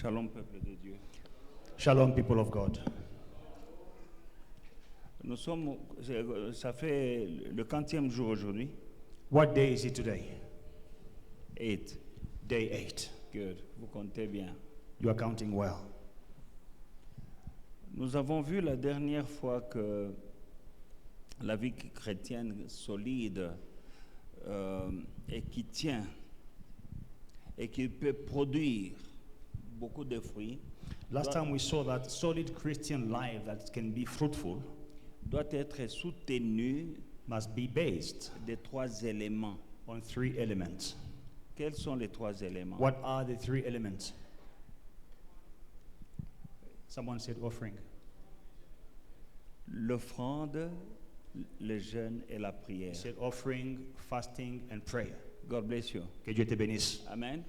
Shalom, peuple de Dieu. Shalom, people of God. Ça fait le 40e jour aujourd'hui. What day is it today? 8. Day 8. Good. Vous comptez bien. You are counting well. Nous avons vu la dernière fois que la vie chrétienne solide et qui tient et qui peut produire beaucoup de fruits Last time we saw that solid Christian life that can be fruitful doit être soutenu must be based des 3 éléments. on 3 elements. Quels sont les 3 éléments? What are the 3 elements? Someone said offering. L'offrande, le jeûne et la He prière. said offering, fasting, and prayer. God bless you. Que Dieu te bénisse. Amen.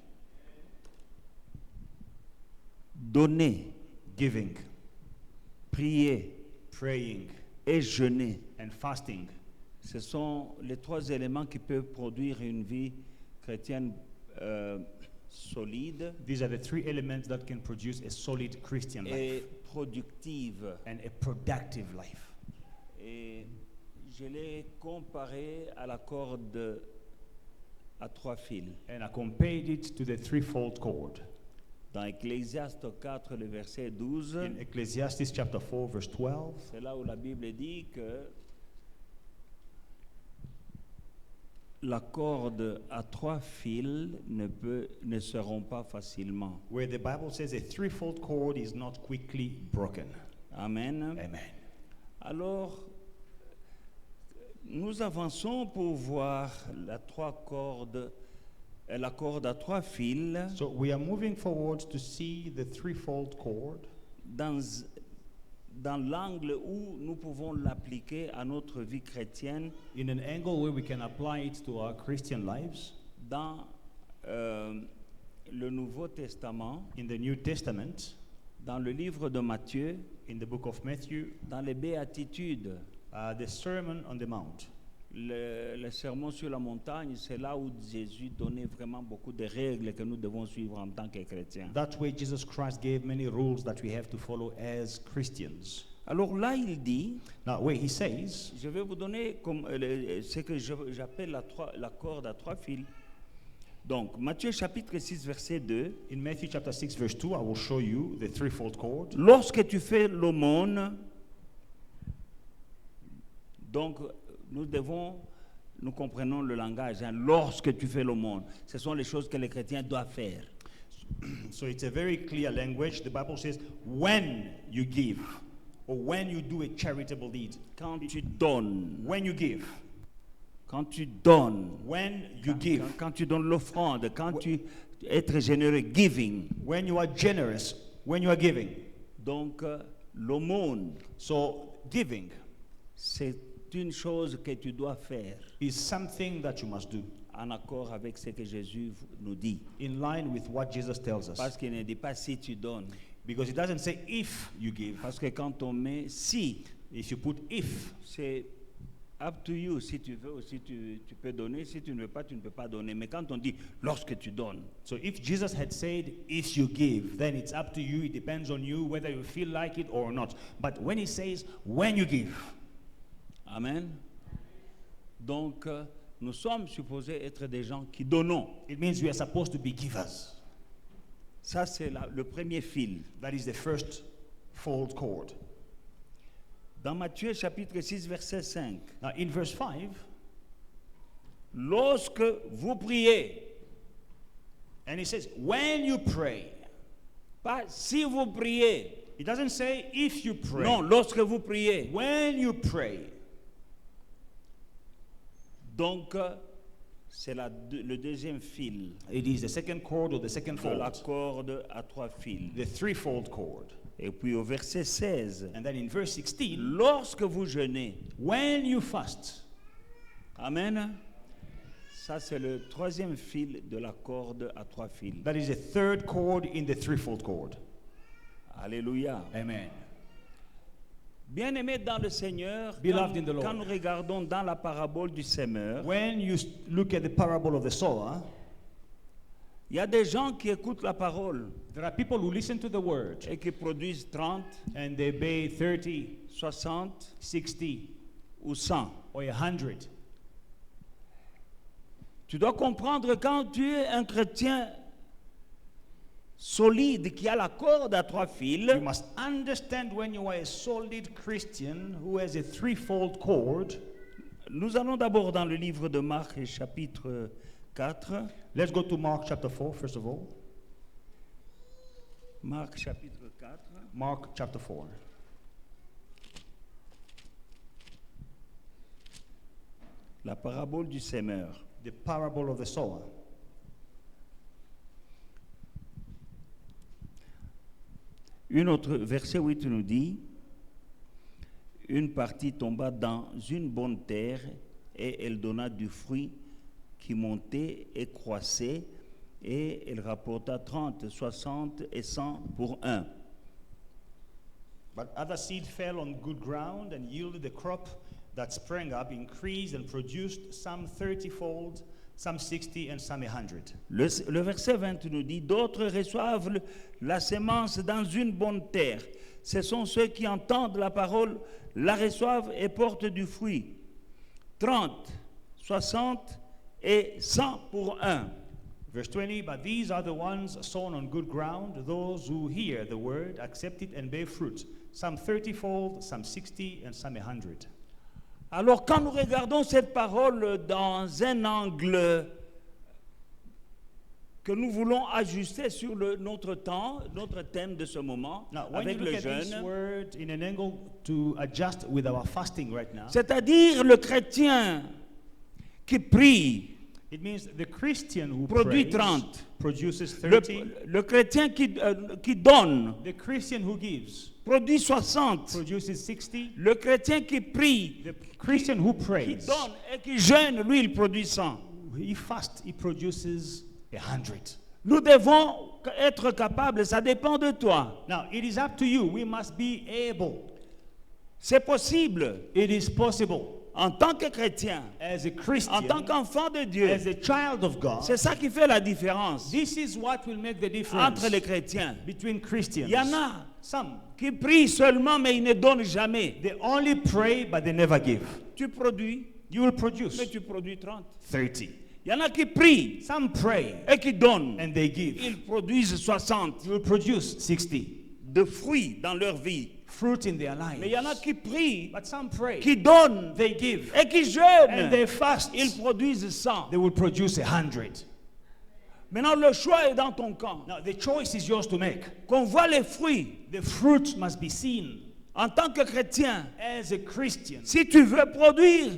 Donner, Giving, prier praying, et jeûner. and fasting. Ce sont les 3 éléments qui peuvent produire une vie chrétienne solide These are the 3 elements that can produce a solid Christian life et productive. and a productive life. Et je l'ai comparé à la corde à 3 fils. And I compared it to the threefold cord. Dans Ecclésiaste 4, le verset 12, In Ecclesiastes chapter 4, verse 12, c'est là où la Bible dit que la corde à 3 fils ne seront pas facilement. where the Bible says a threefold cord is not quickly broken. Amen. Amen. Alors, nous avançons pour voir la corde à 3 fils So we are moving forward to see the threefold cord dans l'angle où nous pouvons l'appliquer à notre vie chrétienne in an angle where we can apply it to our Christian lives. dans le Nouveau Testament, In the New Testament, dans le livre de Matthieu, in the book of Matthew, dans les Béatitudes. the Sermon on the Mount. Le sermon sur la montagne, c'est là où Jésus donnait vraiment beaucoup de règles que nous devons suivre en tant que chrétiens. That's where Jesus Christ gave many rules that we have to follow as Christians. Alors là, il dit, Now, where he says, je vais vous donner comme, ce que j'appelle la corde à 3 fils. Donc, Matthieu chapitre 6, verset 2. in Matthew chapter 6, verse 2, I will show you the threefold cord. Lorsque tu fais l'aumône, donc nous comprenons le langage. Hein, lorsque tu fais l'aumône, ce sont les choses que les chrétiens doivent faire. So it's a very clear language. The Bible says, when you give, or when you do a charitable deed, Quand tu donnes, when you give, quand tu donnes, when you give, quand tu donnes l'offrande, quand tu être généreux, giving. when you are generous, when you are giving. Donc, l'aumône, So giving c'est une chose que tu dois faire is something that you must do en accord avec ce que Jésus nous dit. in line with what Jesus tells us. Parce qu'il ne dit pas si tu donnes. Because it doesn't say if you give. Parce que quand on met si, If you put if, c'est up to you. Si tu veux, si tu peux donner. Si tu ne veux pas, tu ne peux pas donner. Mais quand on dit lorsque tu donnes, so if Jesus had said if you give, then it's up to you. It depends on you whether you feel like it or not. But when he says when you give, amen. Donc, nous sommes supposés être des gens qui donnons. it means we are supposed to be givers. Ça, c'est le premier fil. That is the first fold cord. Dans Matthieu chapitre 6, verset 5. Now in verse 5, Lorsque vous priez, and he says, when you pray, pas si vous priez. it doesn't say if you pray. Non, lorsque vous priez. When you pray. Donc, c'est le deuxième fil It is the second cord or the second de la fold, corde à 3 fils. the threefold cord. Et puis au verset 16, And then in verse 16, lorsque vous jeûnez, when you fast. amen, ça c'est le 3e fil de la corde à 3 fils. That is the third cord in the threefold cord. Alléluia. Amen. Bien-aimés dans le Seigneur, Beloved in the Lord. quand nous regardons dans la parabole du semeur, When you look at the parable of the sower, Il y a des gens qui écoutent la parole There are people who listen to the word et qui produisent 30, and they pay 30, 60 60, ou 100. or 100. Tu dois comprendre quand tu es un chrétien solide qui a la corde à 3 fils, You must understand when you are a solid Christian who has a threefold cord. nous allons d'abord dans le livre de Marc chapitre 4. Let's go to Mark chapter 4, first of all. Marc chapitre 4. Mark chapter 4. La parabole du semeur. The parable of the sower. Une autre verset 8 nous dit, une partie tomba dans une bonne terre et elle donna du fruit qui montait et croissait et elle rapporta 30, 60 et 100 pour un. But other seed fell on good ground and yielded a crop that sprang up, increased and produced some 30-fold, some 60 and some 100. Le verset 20 nous dit, d'autres reçoivent la sémence dans une bonne terre. Ce sont ceux qui entendent la parole, la reçoivent et portent du fruit. 30, 60 et 100 pour un. Verse 20, but these are the ones sown on good ground, those who hear the word, accept it and bear fruit, some 30-fold, some 60 and some 100. Alors quand nous regardons cette parole dans un angle que nous voulons ajuster sur notre temps, notre thème de ce moment, Now, when avec you look le at this jeûne, word in an angle to adjust with our fasting right now, c'est-à-dire le chrétien qui prie, it means the Christian who produit prays 30. produces le 30. le chrétien qui donne, The Christian who gives produit 60. produces 60. Le chrétien qui prie, The Christian who qui prays, donne et qui jeûne, lui, il produit 100. he fasts, he produces 100. Nous devons être capables, ça dépend de toi. Now, it is up to you. We must be able. C'est possible. It is possible. En tant que chrétien, As a en tant Christian, qu'enfant de Dieu, as a child of God, c'est ça qui fait la différence this is what will make the entre difference les chrétiens. between Christians. Il y en a Some, qui prient seulement, mais ils ne donnent jamais. they only pray, but they never give. Tu produis, You will produce mais tu produis 30. 30. Il y en a qui prient Some pray, et qui donnent. and they give. Ils produisent 60 You will produce 60 de fruits dans leur vie. fruit in their lives. Mais il y en a qui prient, But some pray, qui donnent they give, et qui and they jeûnent. fast. Ils produisent 100. They will produce 100. Maintenant, le choix est dans ton camp. Now, the choice is yours to make. Qu'on voit les fruits The fruit must be seen. en tant que chrétien. As a Christian, Si tu veux produire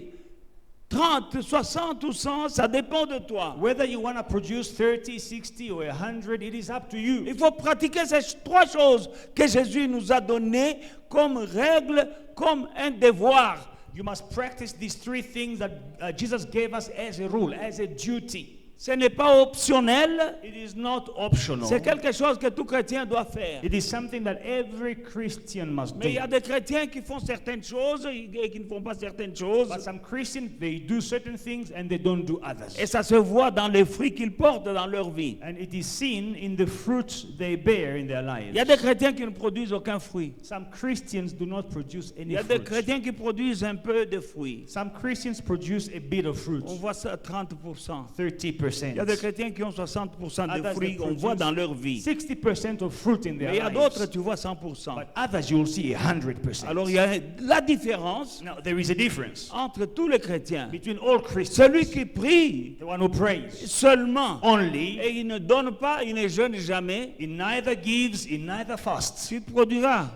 30, 60 ou 100, ça dépend de toi. whether you want to produce 30, 60, or 100, it is up to you. Il faut pratiquer ces 3 choses que Jésus nous a données comme règle, comme un devoir. You must practice these 3 things that Jesus gave us as a rule, as a duty. Ce n'est pas optionnel, It is not optional. c'est quelque chose que tout chrétien doit faire. It is something that every Christian must Mais il y do. a des chrétiens qui font certaines choses et qui ne font pas certaines choses. But some Christians, they do certain things and they don't do others. Et ça se voit dans les fruits qu'ils portent dans leur vie. And it is seen in the fruits they bear in their Il y a des lives. chrétiens qui ne produisent aucun fruit. Some Christians do not produce Il any y a des fruit. chrétiens qui produisent un peu de fruits. Some Christians produce a bit of fruit, On voit ça à 30%. 30%. Il y a des chrétiens qui ont 60% de Others, fruits, they on voit produce dans leur vie. 60% of fruit in Mais il their y a d'autres, lives. tu vois 100%. But others, you will see 100%. Alors il y a la différence Now, there is a difference entre tous les chrétiens. between all Christians. Celui qui prie The one who prays seulement only, et il ne donne pas, il ne jeûne jamais, he neither gives, he neither fasts. tu produiras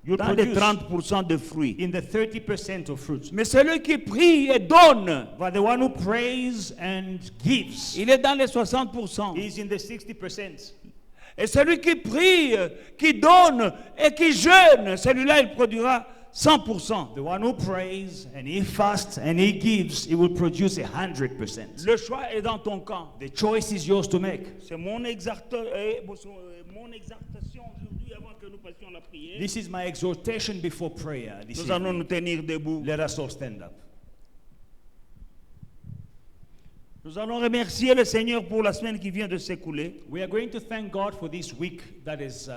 You'll dans les produce 30% de fruits. in the 30% of fruits. Mais celui qui prie et donne, But the one who prays and gives il est dans les 60%. is in the 60%. Et celui qui prie, qui donne et qui jeûne, celui-là, il produira 100%. The one who prays and he fasts and he gives, he will produce 100%. Le choix est dans ton camp. The choice is yours to make. C'est mon exhortation aujourd'hui avant que nous passions la prière. This is my exhortation before prayer. This Nous allons evening. nous tenir debout. Let us all stand up. Nous allons remercier le Seigneur pour la semaine qui vient de s'écouler. We are going to thank God for this week that is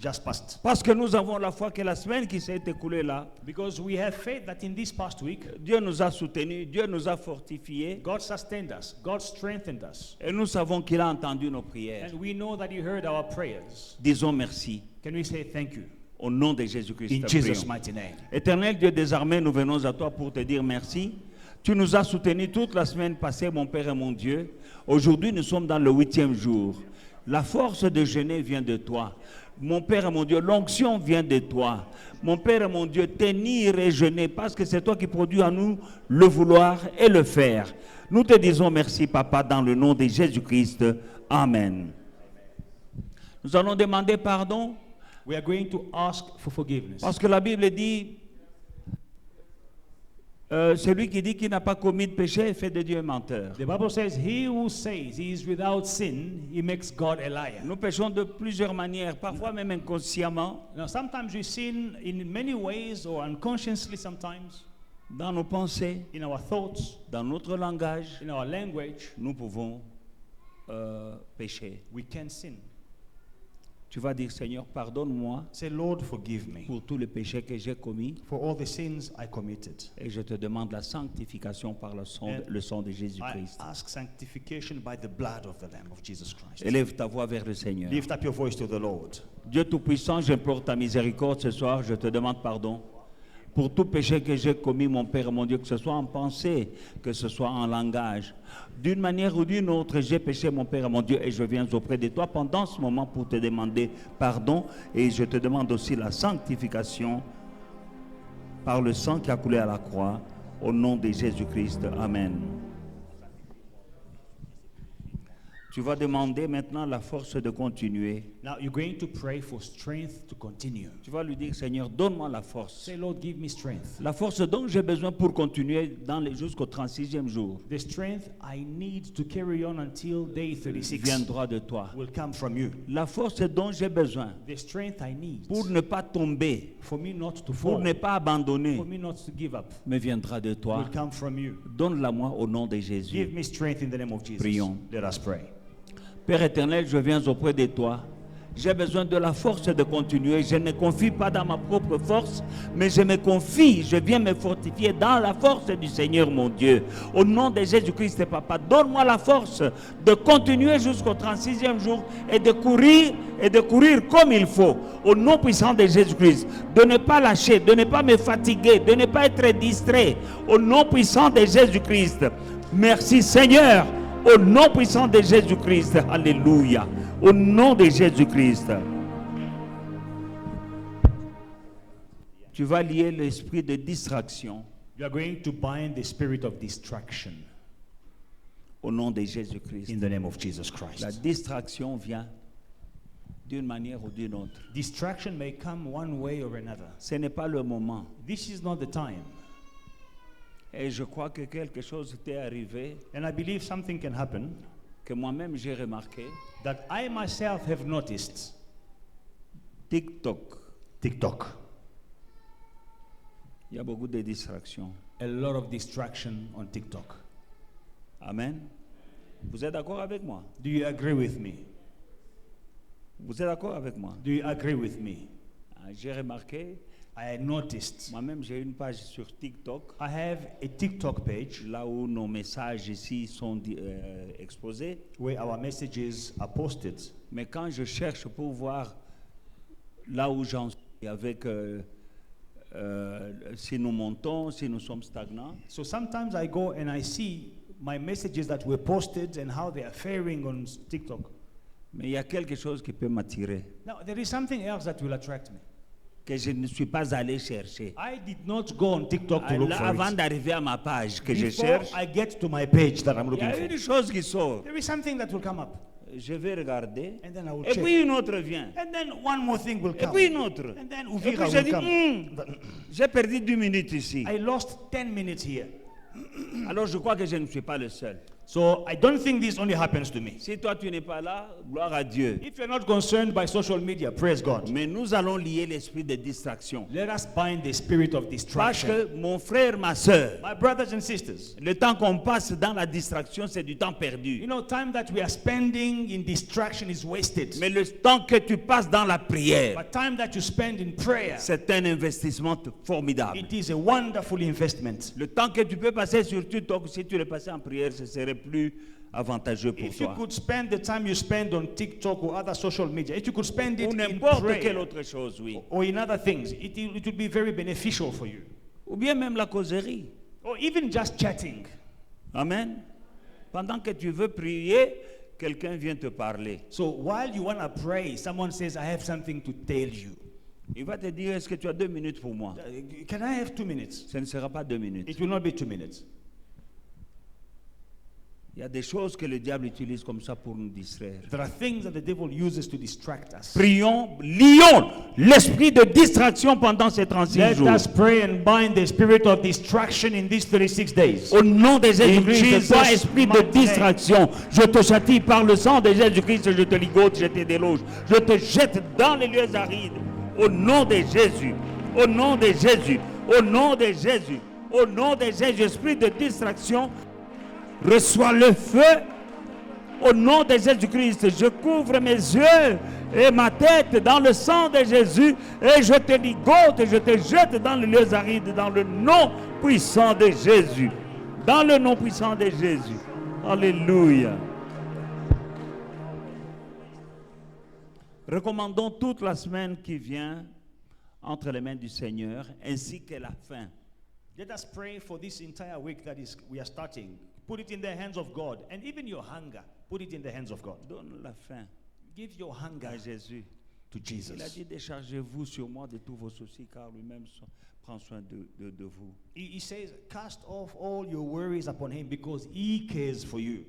just passed. Parce que nous avons la foi que la semaine qui s'est écoulée là, Because we have faith that in this past week, Dieu nous a soutenus, Dieu nous a fortifiés. God sustained us, God strengthened us. Et nous savons qu'il a entendu nos prières. And we know that He heard our prayers. Disons merci. Can we say thank you? Au nom de Jésus-Christ. In Jesus' prions. mighty name. Éternel Dieu des armées, nous venons à toi pour te dire merci. Tu nous as soutenus toute la semaine passée, mon Père et mon Dieu. Aujourd'hui, nous sommes dans le 8e jour. La force de jeûner vient de toi. Mon Père et mon Dieu, l'onction vient de toi. Mon Père et mon Dieu, tenir et jeûner, parce que c'est toi qui produis en nous le vouloir et le faire. Nous te disons merci, Papa, dans le nom de Jésus-Christ. Amen. Nous allons demander pardon, We are going to ask for forgiveness. parce que la Bible dit, celui qui dit qu'il n'a pas commis de péché fait de Dieu un menteur. The Bible says, he who says he is without sin, he makes God a liar. Nous péchons de plusieurs manières, parfois même inconsciemment, Now, sometimes we sin in many ways or unconsciously sometimes, dans nos pensées, in our thoughts, dans notre langage, in our language, nous pouvons pécher. we can sin. Tu vas dire, Seigneur, pardonne-moi Say, Lord, forgive me pour tous les péchés que j'ai commis for all the sins I committed. et je te demande la sanctification par le sang de I Jésus-Christ. ask sanctification by the blood of the Lamb of Jesus Christ. Élève ta voix vers le Seigneur. Lift up your voice to the Lord. Dieu Tout-Puissant, j'implore ta miséricorde ce soir, je te demande pardon pour tout péché que j'ai commis, mon Père et mon Dieu, que ce soit en pensée, que ce soit en langage. D'une manière ou d'une autre, j'ai péché, mon Père et mon Dieu, et je viens auprès de toi pendant ce moment pour te demander pardon, et je te demande aussi la sanctification par le sang qui a coulé à la croix, au nom de Jésus-Christ. Amen. Tu vas demander maintenant la force de continuer. Now you're going to pray for strength to continue. Tu vas lui dire, Seigneur, donne-moi la force. Say, Lord, give me strength. La force dont j'ai besoin pour continuer jusqu'au 36e jour The strength I need to carry on until day 36 viendra de toi. will come from you. La force dont j'ai besoin The strength I need pour ne pas tomber, for me not to pour fall, ne pas abandonner, for me not to give up, me viendra de toi. will come from you. Donne-la moi au nom de Jésus. Give me strength in the name of Jesus. Prions. Let us pray. Père éternel, je viens auprès de toi. J'ai besoin de la force de continuer. Je ne confie pas dans ma propre force, mais je me confie, je viens me fortifier dans la force du Seigneur mon Dieu. Au nom de Jésus-Christ, Papa, donne-moi la force de continuer jusqu'au 36e jour et de courir comme il faut. Au nom puissant de Jésus-Christ, de ne pas lâcher, de ne pas me fatiguer, de ne pas être distrait. Au nom puissant de Jésus-Christ. Merci Seigneur. Au nom puissant de Jésus-Christ, alléluia. Au nom de Jésus-Christ. Tu vas lier l'esprit de distraction. You are going to bind the spirit of distraction Au nom de Jésus-Christ. in the name of Jesus La Christ. distraction vient d'une manière ou d'une autre. Distraction may come one way or another. Ce n'est pas le moment. This is not the time. Et je crois que quelque chose t'est arrivé, And I believe something can happen que moi-même j'ai remarqué. that I myself have noticed. TikTok. TikTok. Il y a beaucoup de distractions. A lot of distraction on TikTok. Amen. Vous êtes d'accord avec moi? Do you agree with me? Vous êtes d'accord avec moi? Do you agree with me? J'ai remarqué, I noticed. moi-même j'ai une page sur TikTok, I have a TikTok page là où nos messages ici sont exposés. where our messages are posted. Mais quand je cherche pour voir là où j'en suis avec si nous montons, si nous sommes stagnants, So sometimes I go and I see my messages that were posted and how they are faring on TikTok. mais il y a quelque chose qui peut m'attirer, Now, there is something else that will attract me. que je ne suis pas allé chercher. I did not go on TikTok to look Là, for avant it. d'arriver à ma page que je Before cherche, I get to my page that I'm il y looking a for, une chose qui sort. there is something that will come up. Je vais regarder, And then I will et check. puis une autre vient, And then one more thing will et come. puis une autre. And then Et puis Uvira je will dis, come. j'ai perdu 2 minutes ici. I lost 10 minutes here. Alors je crois que je ne suis pas le seul. So I don't think this only happens to me. Si toi tu n'es pas là, gloire à Dieu. If you're not concerned by social media, praise God. Mais nous allons lier l'esprit de distraction. Let us bind the spirit of Parce distraction. que mon frère, ma soeur, My brothers and sisters, le temps qu'on passe dans la distraction, c'est du temps you perdu. know, time that we are spending in distraction is wasted. Mais le temps que tu passes dans la prière, But time that you spend in prayer, c'est un investissement formidable. it is a wonderful investment. Le temps que tu peux passer sur TikTok, si tu le passais en prière, ce serait plus avantageux pour If you toi. could spend the time you spend on TikTok or other social media, if you could spend it Ou in n'importe quelle prayer autre chose, oui. or in other things, it would be very beneficial for you. Ou bien même la causerie. Or even just chatting. Amen. Pendant que tu veux prier, quelqu'un vient te parler. So while you want to pray, someone says, I have something to tell you. Il va te dire, est-ce que tu as 2 minutes pour moi? Can I have 2 minutes? Ce ne sera pas 2 minutes. It will not be 2 minutes. Il y a des choses que le diable utilise comme ça pour nous distraire. There are things that the devil uses to distract us. Prions, lions l'esprit de distraction pendant ces 36 Let jours. us pray and bind the spirit of distraction in these 36 days. Au nom de Jésus-Christ, Jesus' toi, esprit de mighty name. distraction, je te châtie par le sang de Jésus-Christ, je te ligote, je te déloge, je te jette dans les lieux arides. Au nom de Jésus, au nom de Jésus, au nom de Jésus, au nom de Jésus, esprit de distraction, reçois le feu. Au nom de Jésus-Christ, je couvre mes yeux et ma tête dans le sang de Jésus et je te ligote et je te jette dans les lieux arides dans le nom puissant de Jésus. Dans le nom puissant de Jésus. Alléluia. Recommandons toute la semaine qui vient entre les mains du Seigneur ainsi que la fin. Let us pray for this entire week that is we are starting. Put it in the hands of God. And even your hunger, put it in the hands of God. Donne la fin Give your hunger à Jésus. to Il a Jesus. dit, déchargez-vous sur moi de tous vos soucis, car lui-même prend soin de vous. He says, cast off all your worries upon him because he cares for you.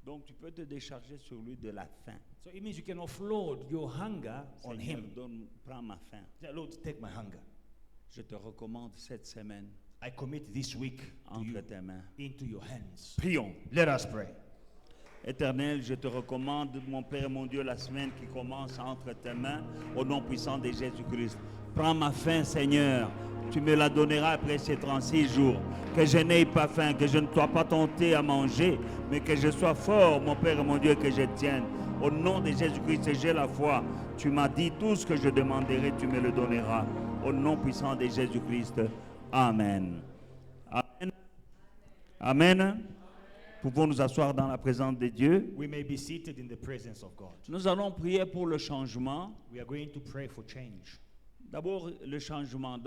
Donc tu peux te décharger sur lui de la faim. So it means you can offload your hunger on Seigneur, him. prends ma faim. Say, Lord, take my hunger. Je te recommande cette semaine I commit this week to you, entre tes mains. into your hands. Prions. Let us pray. Éternel, je te recommande, mon Père et mon Dieu, la semaine qui commence entre tes mains, au nom puissant de Jésus-Christ. Prends ma faim, Seigneur. Tu me la donneras après ces 36 jours. Que je n'aie pas faim, que je ne sois pas tenté à manger, mais que je sois fort, mon Père et mon Dieu, que je tienne. Au nom de Jésus-Christ, j'ai la foi. Tu m'as dit tout ce que je demanderai, tu me le donneras. Au nom puissant de Jésus-Christ. Amen. Amen. Amen. Pouvons nous asseoir dans la présence de Dieu. We may be seated in the presence of God. Nous allons prier pour le changement. We are going to pray for change. D'abord, le changement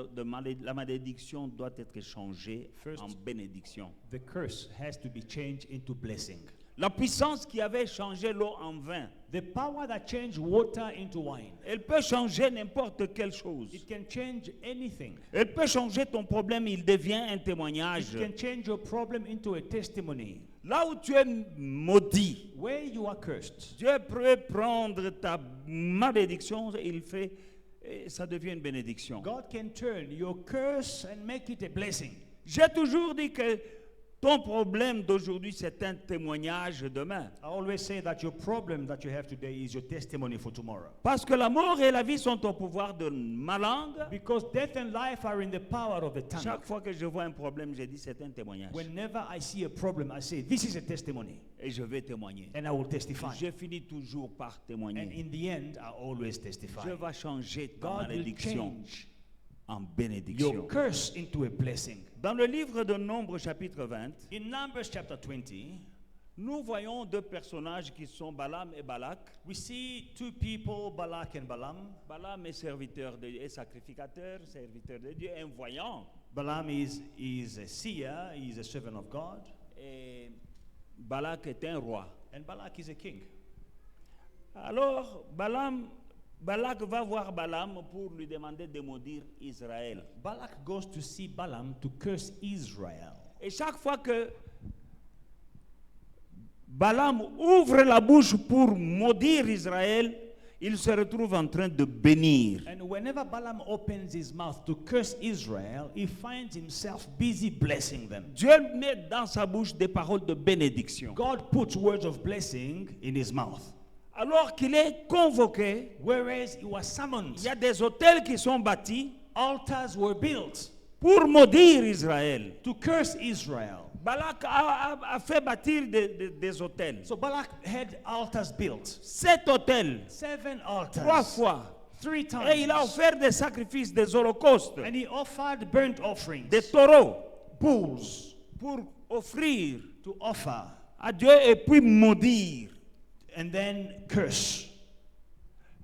la malédiction doit être changée First, en bénédiction. the curse has to be changed into blessing. La puissance qui avait changé l'eau en vin, The power that changed water into wine, elle peut changer n'importe quelle chose. it can change anything. Elle peut changer ton problème, il devient un It témoignage. can change your problem into a testimony. Là où tu es maudit, Where you are cursed, Dieu peut prendre ta malédiction, et ça devient une bénédiction. God can turn your curse and make it a blessing. J'ai toujours dit que ton problème d'aujourd'hui, c'est un témoignage demain. I always say that your problem that you have today is your testimony for tomorrow. Parce que la mort et la vie sont au pouvoir de ma langue. Because death and life are in the power of the tongue. Chaque fois que je vois un problème, je dis c'est un témoignage. Whenever I see a problem, I say, this is a testimony. Et je vais témoigner. And I will testify. Je finis toujours par And témoigner. in the end, I always testify. Je vais changer ta God will malédiction change en your bénédiction. curse into a blessing. Dans le livre de Nombres, chapitre 20, In Numbers chapter 20, nous voyons deux personnages qui sont Balaam et Balak. we see two people, Balak and Balaam. Balaam est serviteur et sacrificateur, serviteur de Dieu, un voyant. Balaam is a seer, he is a servant of God. Et Balak est un roi. And Balak is a king. Alors, Balak va voir Balaam pour lui demander de maudire Israël. Balak goes to see Balaam to curse Israel. Et chaque fois que Balaam ouvre la bouche pour maudire Israël, il se retrouve en train de bénir. And whenever Balaam opens his mouth to curse Israel, he finds himself busy blessing them. Dieu met dans sa bouche des paroles de bénédiction. God puts words of blessing in his mouth. Alors qu'il est convoqué, Whereas he was summoned, il y a des hôtels qui sont bâtis altars were built pour maudire Israël. to curse Israel. Balak a fait bâtir des hôtels. So Balak had altars built. 7 hôtels, 7 altars. 3 fois. 3 times. Et il a offert des sacrifices, des holocaustes, And he offered burnt offerings, des taureaux, bulls, pour offrir to offer, à Dieu et puis maudire. and then curse.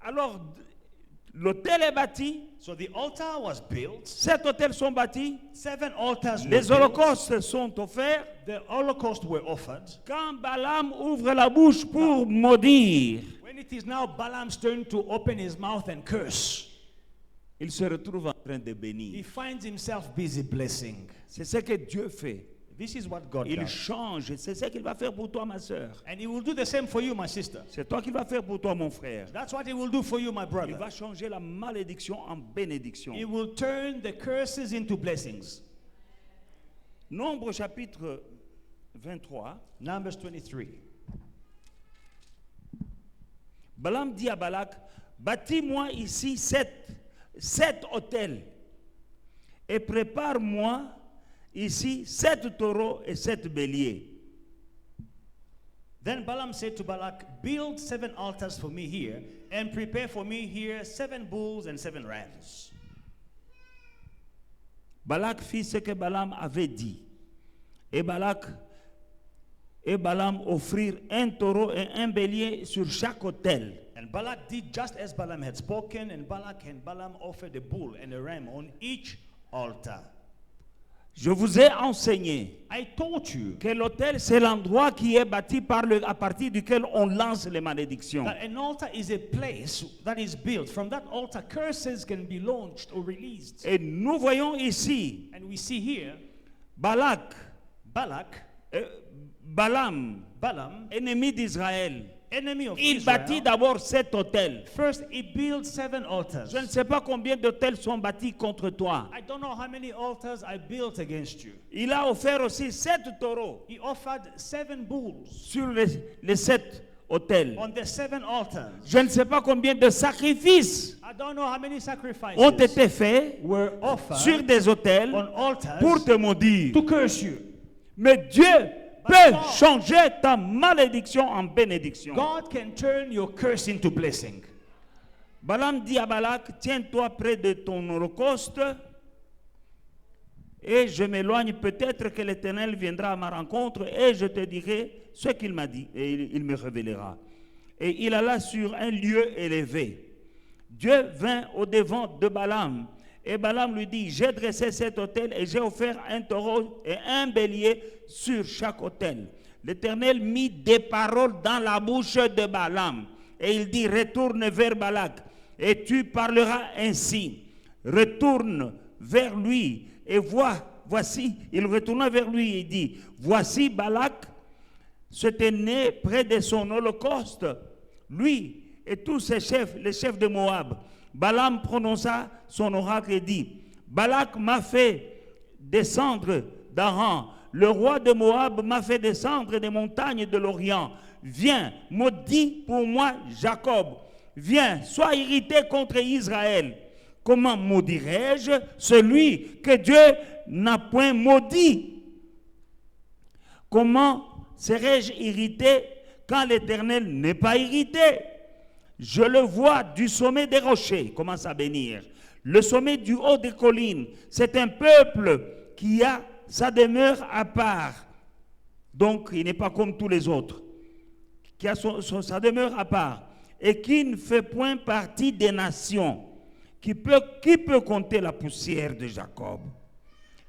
Alors, l'hôtel est bâti, So the altar was built. 7 hôtels sont bâtis, 7 altars were les built. holocaustes sont offerts. The Holocaust were offered. Quand Balaam ouvre la bouche pour maudire, When it is now Balaam's turn to open his mouth and curse, il se retrouve en train de he bénir. finds himself busy blessing. C'est ce que Dieu fait. This is what God Il does. change. C'est ce qu'il va faire pour toi, ma soeur. And he will do the same for you, my sister. C'est toi qu'il va faire pour toi, mon frère. That's what he will do for you, my Il brother. va changer la malédiction en bénédiction. He will turn the curses into blessings. Nombre chapitre 23. Numbers 23. Balaam dit à Balak, bâtis-moi ici 7 hôtels et prépare-moi ici 7 taureaux et 7 béliers. Then Balaam said to Balak, build 7 altars for me here, and prepare for me here 7 bulls and 7 rams. Balak fit ce que Balaam avait dit. Et Balaam offrirent un taureau et un bélier sur chaque autel. And Balak did just as Balaam had spoken, and Balak and Balaam offered a bull and a ram on each altar. Je vous ai enseigné I taught you que l'autel, c'est l'endroit qui est bâti à partir duquel on lance les malédictions. that an altar is a place that is built. From that altar, curses can be launched or released. Et nous voyons ici And we see here Balak, Balaam, Balaam, ennemi d'Israël. enemy of Il Israel. bâtit d'abord 7 hôtels. First, he built 7 altars. Je ne sais pas combien d'hôtels sont bâtis contre toi. I don't know how many altars I built against you. Il a offert aussi 7 taureaux He offered 7 bulls sur les 7 hôtels. on the 7 altars. Je ne sais pas combien de sacrifices I don't know how many sacrifices ont été faits were offered sur des hôtels on altars pour te maudire. to curse you. Mais Dieu peut God- changer ta malédiction en bénédiction. God can turn your curse into blessing. Balaam dit à Balak, tiens-toi près de ton holocauste et je m'éloigne, peut-être que l'Éternel viendra à ma rencontre et je te dirai ce qu'il m'a dit et il me révélera. Et il alla sur un lieu élevé. Dieu vint au-devant de Balaam et Balaam lui dit, j'ai dressé cet autel et j'ai offert un taureau et un bélier sur chaque autel. L'Éternel mit des paroles dans la bouche de Balaam et il dit, retourne vers Balak et tu parleras ainsi. Retourne vers lui et voici, il retourna vers lui et dit, voici Balak s'était né près de son holocauste, lui et tous ses chefs, les chefs de Moab. Balaam prononça son oracle et dit, Balak m'a fait descendre d'Aran, le roi de Moab m'a fait descendre des montagnes de l'Orient. Viens, maudis pour moi Jacob. Viens, sois irrité contre Israël. Comment maudirais-je celui que Dieu n'a point maudit? Comment serais-je irrité quand l'Éternel n'est pas irrité? Je le vois du sommet des rochers, commence à bénir. Le sommet du haut des collines, c'est un peuple qui a sa demeure à part. Donc, il n'est pas comme tous les autres. Qui a sa demeure à part. Et qui ne fait point partie des nations. Qui peut compter la poussière de Jacob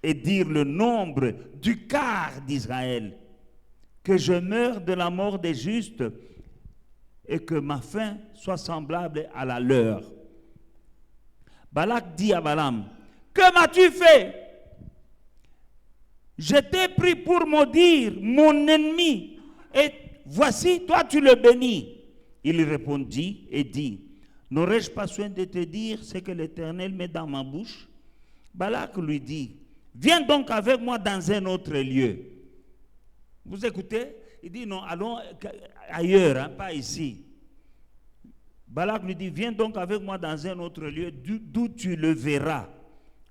et dire le nombre du quart d'Israël? Que je meure de la mort des justes et que ma fin soit semblable à la leur. Balak dit à Balaam, que m'as-tu fait? Je t'ai pris pour maudire mon ennemi et voici, toi tu le bénis. Il répondit et dit, N'aurais-je pas soin de te dire ce que l'Éternel met dans ma bouche? Balak lui dit, viens donc avec moi dans un autre lieu. Vous écoutez? Il dit, non, allons ailleurs, hein, pas ici. Balak lui dit, viens donc avec moi dans un autre lieu d'où tu le verras.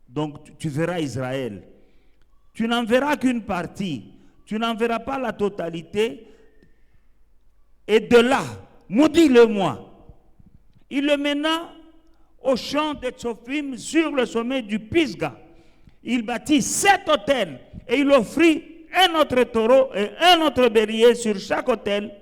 Donc tu verras Israël. Tu n'en verras qu'une partie. Tu n'en verras pas la totalité. Et de là, maudis-le-moi. Il le mena au champ de Tsophim sur le sommet du Pisga. Il bâtit 7 autels et il offrit un autre taureau et un autre bélier sur chaque autel.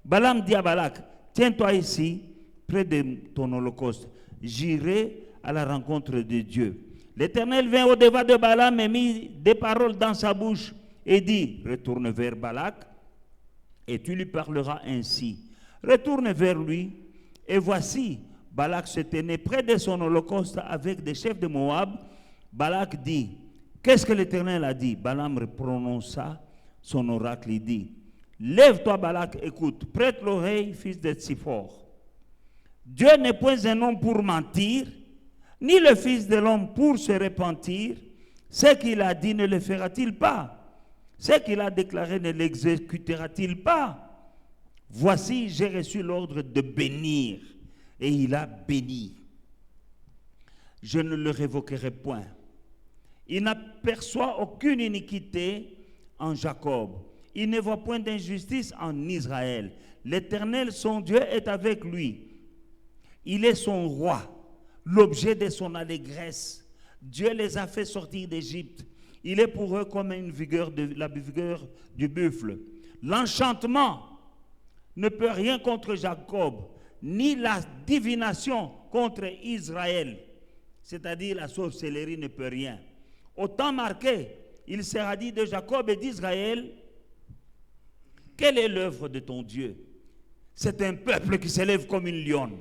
Balaam dit à Balak, tiens-toi ici, près de ton holocauste. J'irai à la rencontre de Dieu. L'Éternel vint au-devant de Balaam et mit des paroles dans sa bouche et dit, retourne vers Balak et tu lui parleras ainsi. Retourne vers lui et voici, Balak se tenait près de son holocauste avec des chefs de Moab. Balak dit, qu'est-ce que l'Éternel a dit? Balaam prononça son oracle, il dit, lève-toi Balak, écoute, prête l'oreille, fils de Tsiphor. Dieu n'est point un homme pour mentir, ni le fils de l'homme pour se repentir. Ce qu'il a dit ne le fera-t-il pas? Ce qu'il a déclaré ne l'exécutera-t-il pas? Voici, j'ai reçu l'ordre de bénir, et il a béni. Je ne le révoquerai point. Il n'aperçoit aucune iniquité en Jacob. Il ne voit point d'injustice en Israël. L'Éternel, son Dieu, est avec lui. Il est son roi, l'objet de son allégresse. Dieu les a fait sortir d'Égypte. Il est pour eux comme la vigueur du buffle. L'enchantement ne peut rien contre Jacob, ni la divination contre Israël. C'est-à-dire la sorcellerie ne peut rien. Au temps marqué, il sera dit de Jacob et d'Israël, quelle est l'œuvre de ton Dieu? C'est un peuple qui s'élève comme une lionne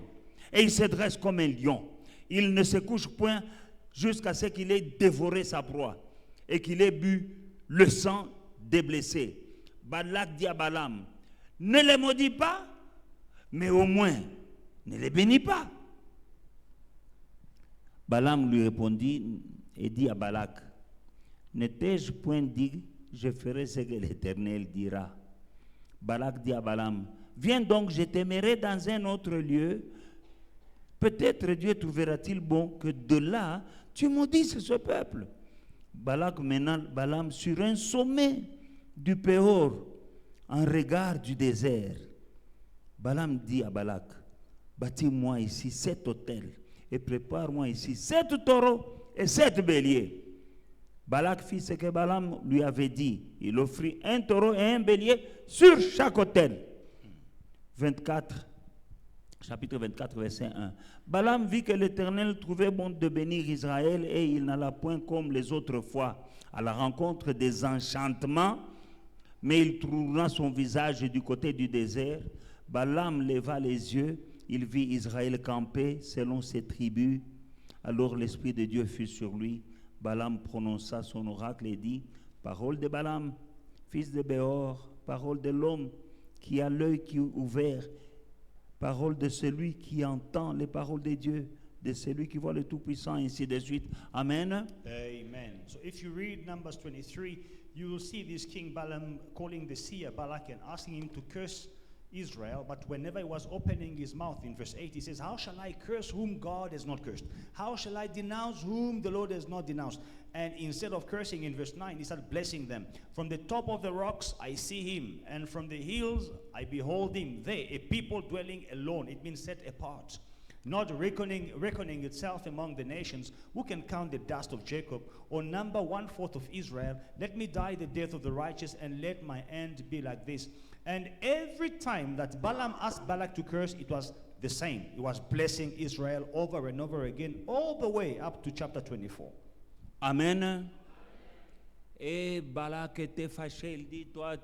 et il se dresse comme un lion. Il ne se couche point jusqu'à ce qu'il ait dévoré sa proie et qu'il ait bu le sang des blessés. Balak dit à Balaam, ne les maudis pas, mais au moins ne les bénis pas. Balaam lui répondit et dit à Balak, ne t'ai-je point dit, je ferai ce que l'Éternel dira. Balak dit à Balaam, viens donc, je t'aimerai dans un autre lieu. Peut-être Dieu trouvera-t-il bon que de là, tu maudisses ce peuple. Balak mena Balaam sur un sommet du Péor, en regard du désert. Balaam dit à Balak, bâtis-moi ici 7 autels et prépare-moi ici 7 taureaux et 7 béliers. Balak fit ce que Balaam lui avait dit. Il offrit un taureau et un bélier sur chaque autel. Chapitre 24, verset 1. Balaam vit que l'Éternel trouvait bon de bénir Israël et il n'alla point comme les autres fois à la rencontre des enchantements, mais il tourna son visage du côté du désert. Balaam leva les yeux, il vit Israël camper selon ses tribus. Alors l'Esprit de Dieu fut sur lui. Balaam prononça son oracle et dit, parole de Balaam, fils de Béor, parole de l'homme qui a l'œil qui est ouvert, parole de celui qui entend les paroles de Dieu, de celui qui voit le Tout-Puissant, ainsi de suite. Amen. Amen. So if you read Numbers 23, you will see this king Balaam calling the seer Balak and asking him to curse Israel, but whenever he was opening his mouth, in verse 8, he says, how shall I curse whom God has not cursed? How shall I denounce whom the Lord has not denounced? And instead of cursing, in verse 9, he started blessing them. From the top of the rocks, I see him, and from the hills, I behold him. They, a people dwelling alone. It means set apart. Not reckoning itself among the nations. Who can count the dust of Jacob or number 1/4 of Israel? Let me die the death of the righteous, and let my end be like this. And every time that Balaam asked Balak to curse, it was the same. He was blessing Israel over and over again, all the way up to chapter 24. Amen. Et Balak était fâché, il dit, toi,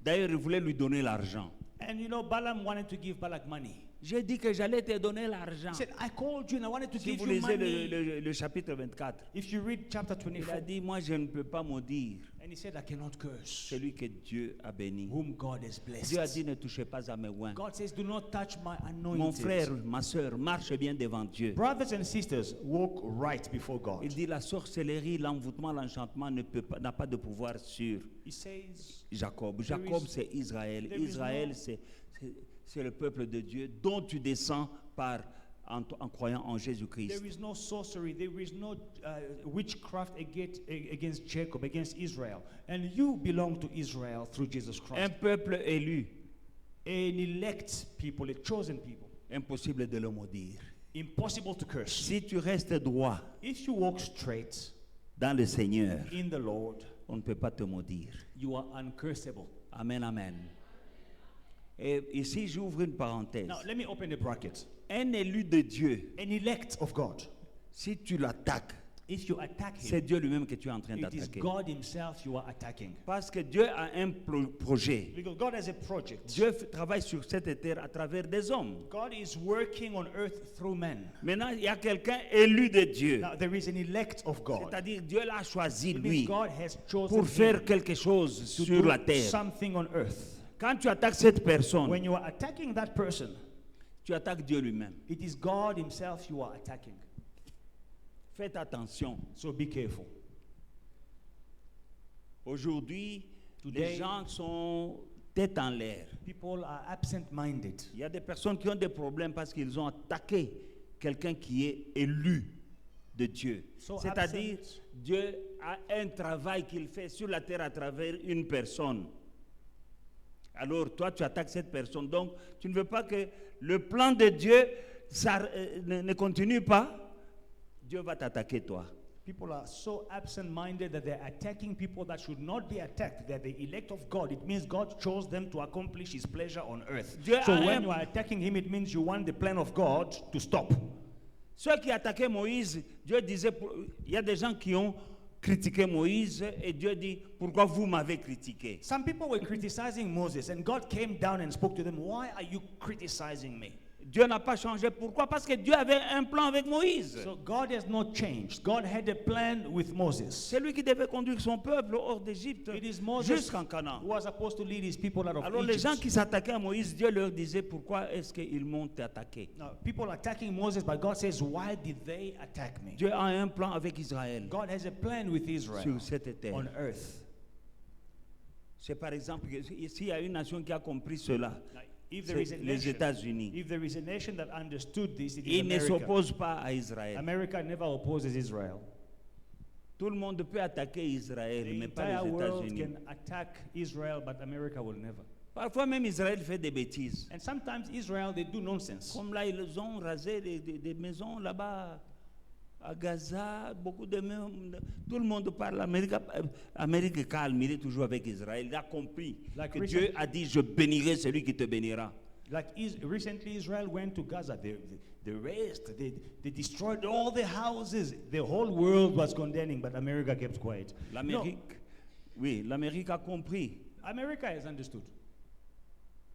D'ailleurs, il voulait lui donner l'argent. And you know, Balaam wanted to give Balak money. J'ai dit que j'allais te donner l'argent. He said, I called you and I wanted to Si give vous you lisez money. le chapitre 24, If you read chapter il 24, a dit, moi je ne peux pas maudire. And he said, I cannot curse celui que Dieu a béni. whom God has Dieu a blessed. dit, ne touchez pas à mes oins. God says, do not touch my Mon frère, anointed. ma soeur, marche bien devant Dieu. Brothers and sisters, walk right before God. Il dit, la sorcellerie, l'envoûtement, l'enchantement n'a pas de pouvoir sur He says, Jacob. There Jacob, is- c'est Israël. there is Israël, no- c'est le peuple de Dieu dont tu descends en croyant en Jésus-Christ. there is no sorcery, there is no witchcraft against Jacob, against Israel. And you belong to Israel through Jesus Un Christ. peuple élu, An elect people, a chosen people. impossible de le maudire. Impossible to curse. Si tu restes droit If you walk straight dans le Seigneur, in the Lord, on ne peut pas te maudire. you are uncursable. Amen, amen. Et ici, j'ouvre une parenthèse. Now, let me open the bracket. Un élu de Dieu, An elect of God, si tu l'attaques, if you attack c'est him, Dieu lui-même que tu es en train it is d'attaquer. God himself you are attacking. Parce que Dieu a un projet. Because God has a project. Dieu travaille sur cette terre à travers des hommes. God is working on earth through men. Maintenant, il y a quelqu'un élu de Dieu. Now, there is an elect of God. C'est-à-dire, Dieu l'a choisi, It means lui, God has chosen pour faire him quelque chose to sur do la terre. something on earth. Quand tu attaques cette personne, When you are attacking that person, tu attaques Dieu lui-même. it is God himself you are attacking. Faites attention. So be careful. Aujourd'hui, Today- les gens sont tête en l'air. People are absent-minded. Il y a des personnes qui ont des problèmes parce qu'ils ont attaqué quelqu'un qui est élu de Dieu. So C'est-à-dire, absent. Dieu a un travail qu'il fait sur la terre à travers une personne. Alors, toi, tu attaques cette personne. Donc, tu ne veux pas que le plan de Dieu ne continue pas. Dieu va t'attaquer, toi. People are so absent-minded that they're attacking people that should not be attacked. They're the elect of God. It means God chose them to accomplish his pleasure on earth. Dieu So a when un- you are attacking him, it means you want the plan of God to stop. Ceux qui attaquaient Moïse, Dieu disait, il y a des gens qui ont critiqué Moïse et Dieu dit, pourquoi vous m'avez critiqué? Some people were criticizing Moses, and God came down and spoke to them. Why are you criticizing me? Dieu n'a pas changé. Pourquoi? Parce que Dieu avait un plan avec Moïse. So God has not changed. God had a plan with Moses. C'est lui qui devait conduire son peuple hors d'Égypte It is Moses jusqu'en Canaan. who was supposed to lead his people out of Alors les gens Egypt. qui s'attaquaient à Moïse, Dieu leur disait, pourquoi est-ce qu'ils m'ont attaqué? Now, people attacking Moses, but God says, why did they attack me? Dieu a un plan avec Israël God has a plan with Israel sur cette terre. on earth. C'est par exemple, s'il y a une nation qui a compris cela, Like, if there is c'est a les nation, États-Unis. if there is a nation that understood this, it is Ils ne America. s'opposent pas à Israël. America never opposes Israel. Tout le monde peut attaquer Israël, The mais pas entire les world États-Unis. can attack Israel, but America will never. Parfois même Israël fait des bêtises. And sometimes Israel, they do nonsense. Comme là, ils ont rasé des maisons là-bas à Gaza, beaucoup de tout le monde parle. Amérique est calme, il est toujours avec Israël. Il a compris Like que recent- Dieu a dit, je bénirai celui qui te bénira. Like recently, Israel went to Gaza. They razed, they destroyed all the houses. The whole world was condemning, but America kept quiet. L'Amérique, oui, l'Amérique a compris No, America has understood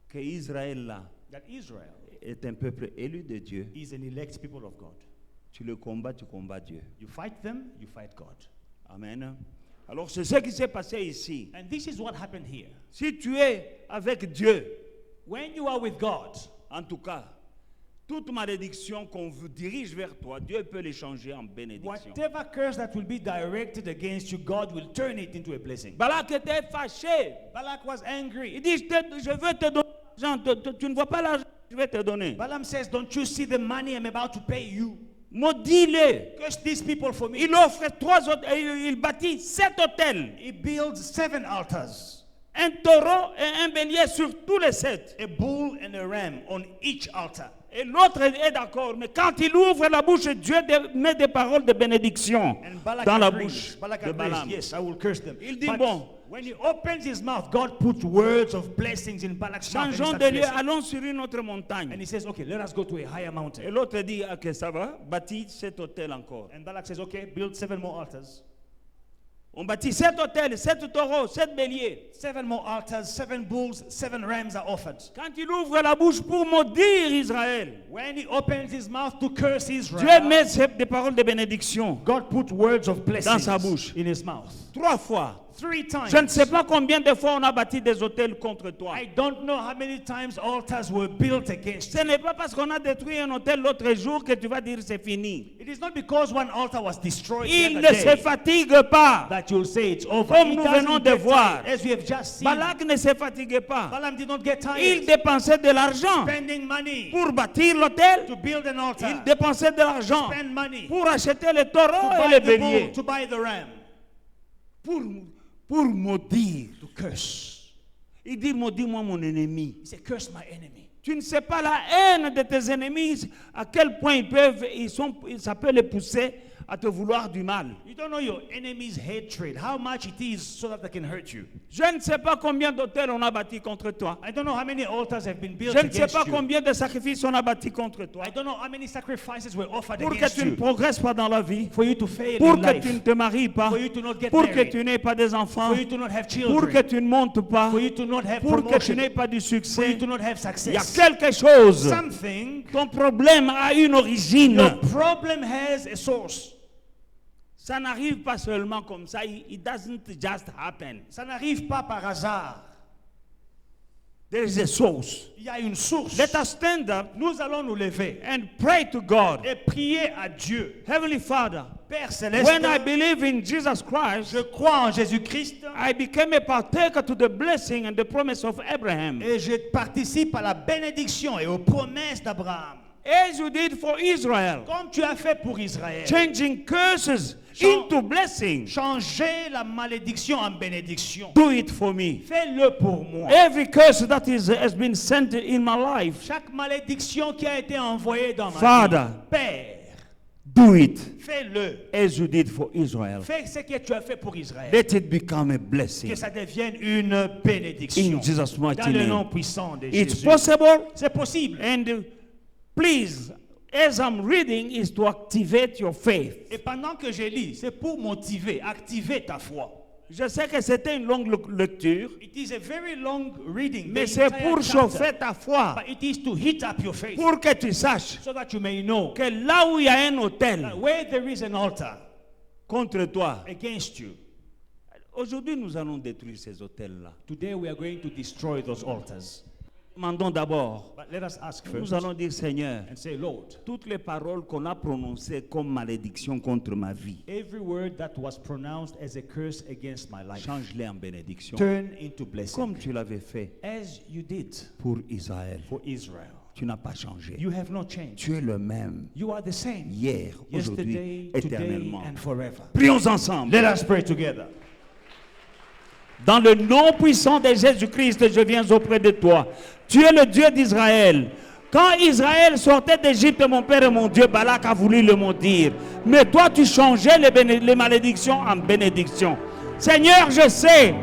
que Israël là that Israel est un peuple élu de Dieu. is an elect people of God. Tu le combats, tu combats Dieu. You fight them, you fight God. Amen. Alors c'est ce qui s'est passé ici. And this is what happened here. Si tu es avec Dieu, When you are with God, en tout cas, toute malédiction qu'on vous dirige vers toi, Dieu peut les changer en bénédiction. whatever curse that will be directed against you, God will turn it into a blessing. Balak était fâché. Balak was angry. Il dit, je veux te donner l'argent. Tu ne vois pas l'argent, je vais te donner. Balaam says, don't you see the money I'm about to pay you? Maudis-les. Curse these people for me. Il offre 3 hôtels, il bâtit 7 hôtels. He builds 7 altars, Un taureau et un bélier sur tous les 7. a bull and a ram on each altar. Et l'autre est d'accord. Mais quand il ouvre la bouche, Dieu met des paroles de bénédiction And Balak dans la agrees. bouche Balak de agrees, Balaam. yes, I will curse them. Il dit, But bon. when he opens his mouth, God puts words of blessings in Balak's mouth. And he Changeons starts de lieu, blessing. allons sur une autre And montagne. he says, okay, let us go to a higher Et mountain. l'autre dit, ok, ça va, bâtis 7 hôtels encore. And Balak says, okay, build 7 more altars. On bâtit 7 hôtels, 7 taureaux, 7 béliers. 7 more altars, 7 bulls, 7 rams are offered. Quand il ouvre la bouche pour maudire Israël, When he opens his mouth to curse Dieu Israel, met des paroles de bénédiction God put words of blessings sa bouche. in his mouth. 3 fois. 3 times. Je ne sais pas combien de fois on a bâti des hôtels contre toi. I don't know how many times altars were built against Ce you. n'est pas parce qu'on a détruit un hôtel l'autre jour que tu vas dire c'est fini. It is not because one altar was destroyed the Il other ne se day fatigue pas. that you'll say it's over. Comme It nous doesn't venons de get voir. tired. As we have just seen, Balak ne se fatiguait pas. Balaam did not get Il tired dépensait de l'argent spending money pour bâtir l'hôtel. to build an altar, Il dépensait de l'argent spend money pour acheter les to taureaux et buy les the bull, béliers. to buy the ram, Pour maudire. to curse. Il dit maudis-moi mon ennemi. He said, curse my enemy. Tu ne sais pas la haine de tes ennemis, à quel point ça peut les pousser à te vouloir du mal. You don't know your enemy's hatred, how much it is so that they can hurt you. Je ne sais pas combien d'hôtels on a bâtis contre toi. I don't know how many altars have been built Je ne sais against pas you. combien de sacrifices on a bâtis contre toi. I don't know how many sacrifices were offered Pour que against tu ne you progresses pas dans la vie. for you to fail Pour in que life, tu ne te maries pas. for you to not get Pour que married, tu n'aies pas des enfants. for you to not have Pour que children, tu ne montes pas. for you to not have Pour que tu promotion, n'aies pas du for you succès. to not have Il y a success. quelque chose. Something, Ton problème a une origine. your problem has a source. Ça n'arrive pas seulement comme ça. It doesn't just happen. Ça n'arrive pas par hasard. There is a source. Il y a une source. Let us stand up Nous allons nous lever and pray to God. et prier à Dieu. Heavenly Father, Père Céleste, when I believe in Jesus Christ, je crois en Jésus-Christ I became a partaker to the blessing and the promise of Abraham. et je participe à la bénédiction et aux promesses d'Abraham. As you did for Israel, Comme tu as fait pour Israël. changing curses Chan- into blessing. Changer la malédiction en bénédiction. Do it for me. Fais-le pour moi. Every curse that has been sent in my life, Chaque malédiction qui a été envoyée dans ma Father, vie, Père, do it fais-le. as you did for Israel. Fais ce que tu as fait pour Israël. Let it become a blessing. Que ça devienne une bénédiction. In Jesus' mighty Dans le name. nom puissant de It's Jésus. possible. C'est possible. And please, as I'm reading, is to activate your faith. Et pendant que je lis, c'est pour motiver, activer ta foi. Je sais que c'était une longue lecture, It is a very long reading. mais the c'est entire pour chapter. chauffer ta foi, But it is to heat up your faith. pour que tu saches So that you may know que là où il y a un that hôtel where there is an altar contre toi, against you, aujourd'hui nous allons détruire ces hôtels-là. today we are going to destroy those altars. Demandons d'abord, But let us ask nous first allons dire Seigneur, and say, Lord, toutes les paroles qu'on a prononcées comme malédiction contre ma vie, every word that was pronounced as a curse against my life, change-les en bénédiction, turn into blessing. comme tu l'avais fait As you did pour Israël. for Israel. Tu n'as pas changé. You have not changed. Tu es le même, You are the same. hier, aujourd'hui, Yesterday, today, éternellement. and forever. Prions ensemble. Let us pray together. Dans le nom puissant de Jésus-Christ, je viens auprès de toi. Tu es le Dieu d'Israël. Quand Israël sortait d'Égypte, mon Père et mon Dieu, Balak a voulu le maudire. Mais toi, tu changeais les malédictions en bénédictions. Seigneur, je sais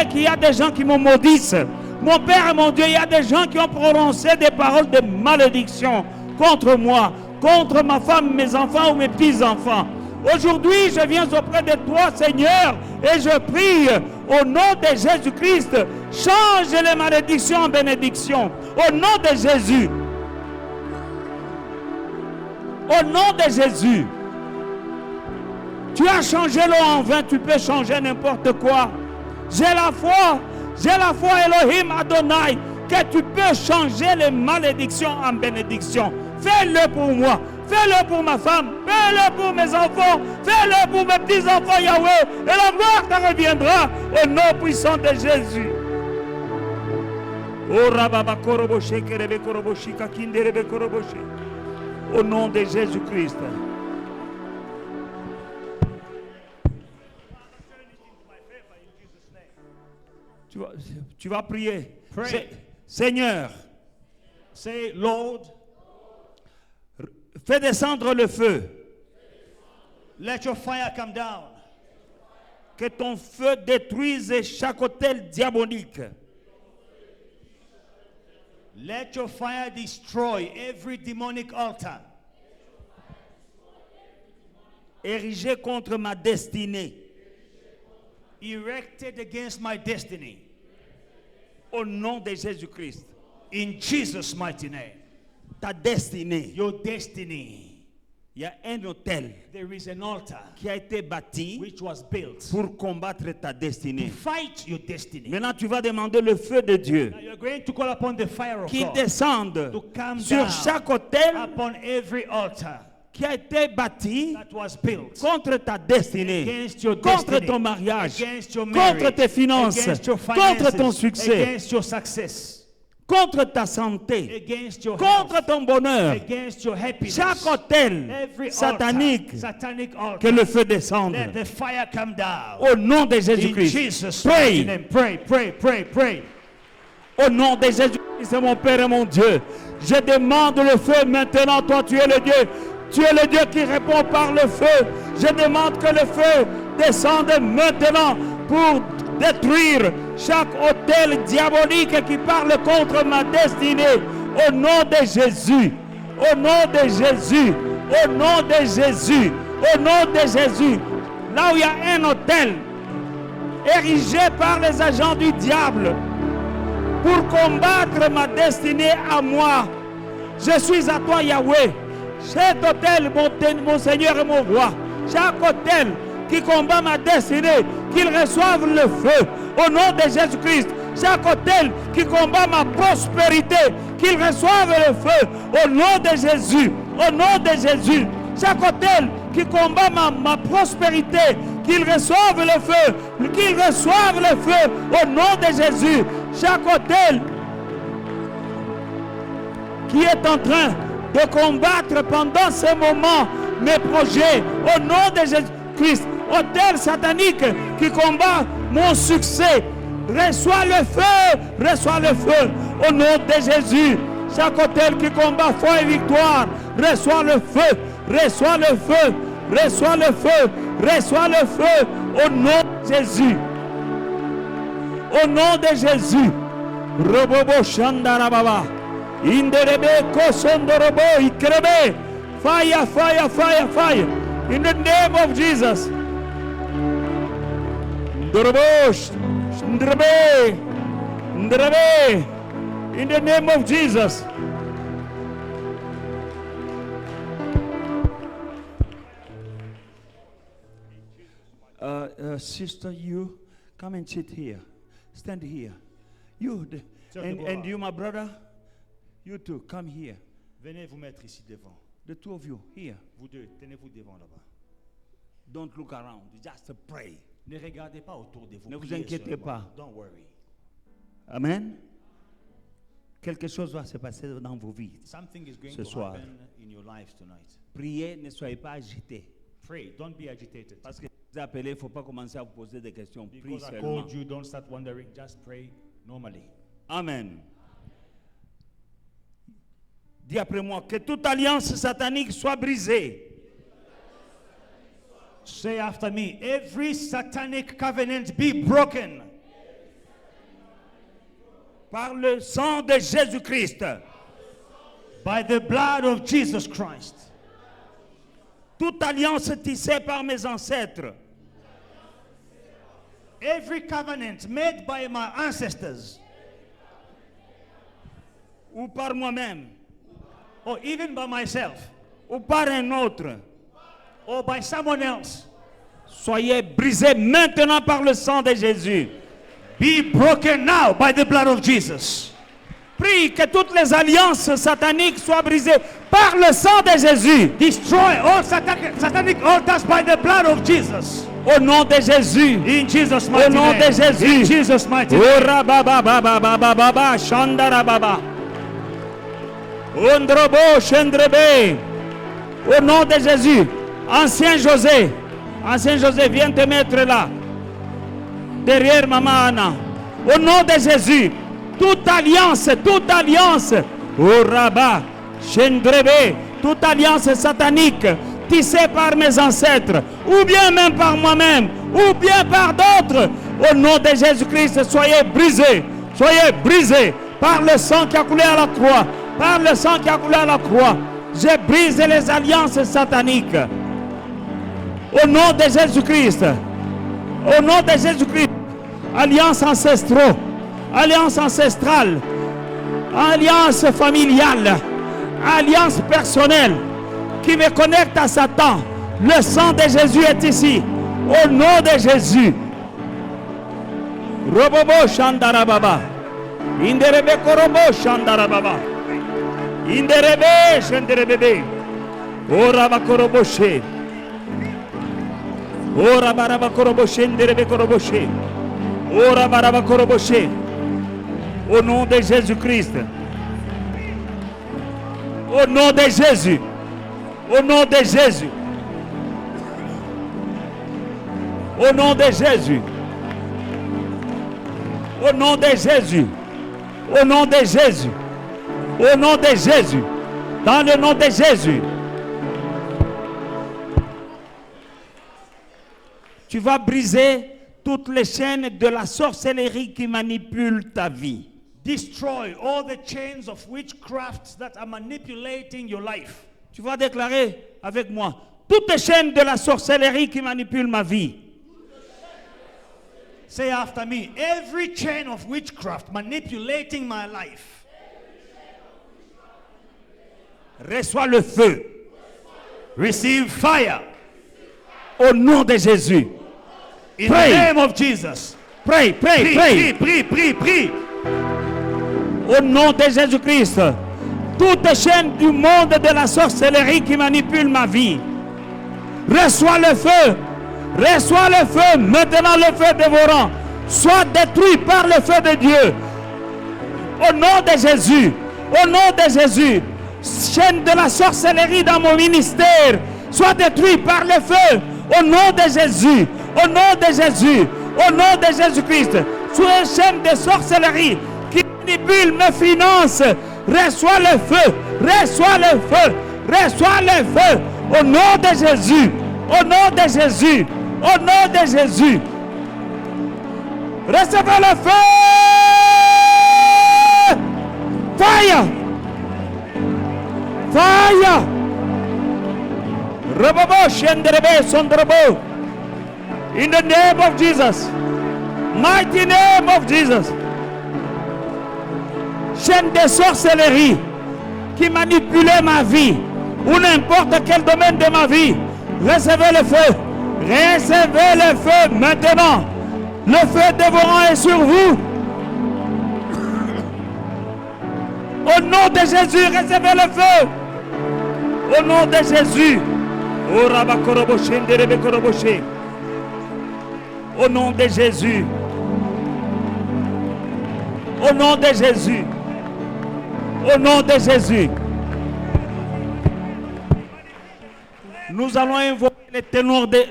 qu'il y a des gens qui me maudissent. Mon Père et mon Dieu, il y a des gens qui ont prononcé des paroles de malédiction contre moi, contre ma femme, mes enfants ou mes petits-enfants. Aujourd'hui, je viens auprès de toi, Seigneur, et je prie au nom de Jésus-Christ, change les malédictions en bénédictions. Au nom de Jésus. Au nom de Jésus. Tu as changé l'eau en vin, tu peux changer n'importe quoi. J'ai la foi, Elohim Adonai, que tu peux changer les malédictions en bénédictions. Fais-le pour moi. Fais-le pour ma femme, fais-le pour mes enfants, fais-le pour mes petits-enfants, Yahweh, et la gloire te reviendra au nom puissant de Jésus. Au nom de Jésus-Christ. Tu vas prier. Pray. Seigneur, Say, Lord, fais descendre le feu. let your fire come down. Que ton feu détruise chaque hôtel diabolique. Let your fire destroy every demonic altar Érigé contre ma destinée. erected against my destiny. Au nom de Il y a un autel There is an altar qui a été bâti which was built pour combattre ta to destinée. fight your destiny. Maintenant, tu vas demander le feu de Dieu Now you're going to call upon the fire of qui God descende to come sur down chaque autel upon every altar qui a été bâti that was built contre ta destinée, against your contre destiny, ton mariage, against your contre marriage, tes finances, against your contre ton finances, succès, against your success, contre ta santé, against your contre health, ton bonheur. against your happiness. Chaque autel Every satanique, altar, satanic altar, que le feu descende. let the fire come down. Au nom de In Jésus-Christ. Jesus' Pray. mighty name, pray, pray, pray, pray. Au nom de Jésus-Christ, mon Père et mon Dieu. Je demande le feu maintenant. Toi, tu es le Dieu. Tu es le Dieu qui répond par le feu. Je demande que le feu descende maintenant pour détruire chaque autel diabolique qui parle contre ma destinée. Au nom de Jésus. Au nom de Jésus. Au nom de Jésus. Au nom de Jésus. Là où il y a un autel érigé par les agents du diable pour combattre ma destinée à moi. Je suis à toi, Yahweh. Cet autel, mon Seigneur et mon roi, chaque autel qui combat ma destinée, qu'il reçoive le feu au nom de Jésus-Christ. Chaque autel qui combat ma prospérité, qu'il reçoive le feu au nom de Jésus. Au nom de Jésus. Chaque autel qui combat ma prospérité, qu'il reçoive le feu, qu'il reçoive le feu au nom de Jésus. Chaque autel qui est en train de combattre pendant ce moment mes projets, au nom de Jésus-Christ, autel satanique qui combat mon succès, reçois le feu au nom de Jésus. Chaque autel qui combat foi et victoire, reçois le feu, reçois le feu, reçois le feu, reçois le feu au nom de Jésus. Au nom de Jésus. Robobo Shandarababa. Inderebe Kosondorobo Ikrebe. Fire, fire, fire, fire. In the name of Jesus. Ndorobo Ndrebe. Ndrebe. In the name of Jesus. Sister, you come and sit here. Stand here. You and you, my brother, you too, come here. Venez vous mettre ici devant. The two of you here. Vous deux, tenez-vous devant là-bas. Don't look around. Just pray. Ne regardez pas autour de vous. Ne vous Priez inquiétez seulement. pas. Don't worry. Amen. Quelque chose va se passer dans vos vies. Something is going Ce to soir. happen in your lives tonight. Priez, ne soyez pas agités. Pray. Don't be agitated. Parce que vous appelez, il ne faut pas commencer à vous poser des questions. Prie Because I seulement. called you, don't start wondering. Just pray normally. Amen. Dis après moi que toute alliance satanique soit brisée. Say after me, every satanic covenant be broken Par le sang de Jésus-Christ. by the blood of Jesus Christ. Toute alliance tissée par mes ancêtres Every covenant made by my ancestors ou par moi-même or even by myself ou par un autre, or by someone else, soyez brisés maintenant par le sang de Jésus. be broken now by the blood of Jesus. Prie que toutes les alliances sataniques soient brisées par le sang de Jésus. Destroy all satanic altars by the blood of Jesus. Au nom de Jésus. In Jesus' Au mighty nom name. de Jésus. In Jesus' mighty name. Ora baba baba baba baba shandara baba. Ondrobo shendrebe. Au nom de Jésus. Ancien José, viens te mettre là. Derrière maman Anna. Au nom de Jésus. Toute alliance, Oraba, Shendrebe, toute alliance satanique tissée par mes ancêtres, ou bien même par moi-même, ou bien par d'autres, au nom de Jésus-Christ, soyez brisés par le sang qui a coulé à la croix, par le sang qui a coulé à la croix. Je brise les alliances sataniques. Au nom de Jésus-Christ, au nom de Jésus-Christ, alliance ancestrale, alliance familiale, alliance personnelle qui me connecte à Satan, le sang de Jésus est ici. Au nom de Jésus. Robobo Shandarababa. Inderebe Korobo Shandarababa. Inderebe Shanderebebe. Ora Bakoroboshe. Ora Baraba Koroboshe. Inderebe Koroboshe. Ora Baraba Koroboshe. Au nom de Jésus-Christ. Au nom de Jésus. Au nom de Jésus. Au nom de Jésus. Au nom de Jésus. Au nom de Jésus. Au nom de Jésus. Dans le nom de Jésus. Tu vas briser toutes les chaînes de la sorcellerie qui manipulent ta vie. Destroy all the chains of witchcraft that are manipulating your life. Tu vas déclarer avec moi toutes les chaînes de la sorcellerie qui manipulent ma vie. Say after me, every chain of witchcraft manipulating my life. Reçois le feu. Receive fire. Au nom de Jésus. In the name of Jesus. Prie, prie, prie. Prie, prie, prie. Au nom de Jésus-Christ. Toutes les chaînes du monde de la sorcellerie qui manipulent ma vie. Reçois le feu. Reçois le feu. Maintenant le feu dévorant. Sois détruit par le feu de Dieu. Au nom de Jésus. Au nom de Jésus. Chaîne de la sorcellerie dans mon ministère. Sois détruit par le feu. Au nom de Jésus. Au nom de Jésus. Au nom de Jésus-Christ. Sois une chaîne de sorcellerie qui manipule mes finances. Reçois le feu. Reçois le feu. Reçois le feu. Au nom de Jésus. Au nom de Jésus. Au nom de Jésus. Recevez le feu. Fire. Fire. Robobo shenderebe sondrobo. In the name of Jesus. Mighty name of Jesus. Chaîne de sorcellerie qui manipulait ma vie ou n'importe quel domaine de ma vie. Recevez le feu. Recevez le feu maintenant. Le feu dévorant est sur vous. Au nom de Jésus, recevez le feu. Au nom de Jésus. Au nom de Jésus. Au nom de Jésus. Au nom de Jésus. Nous allons invoquer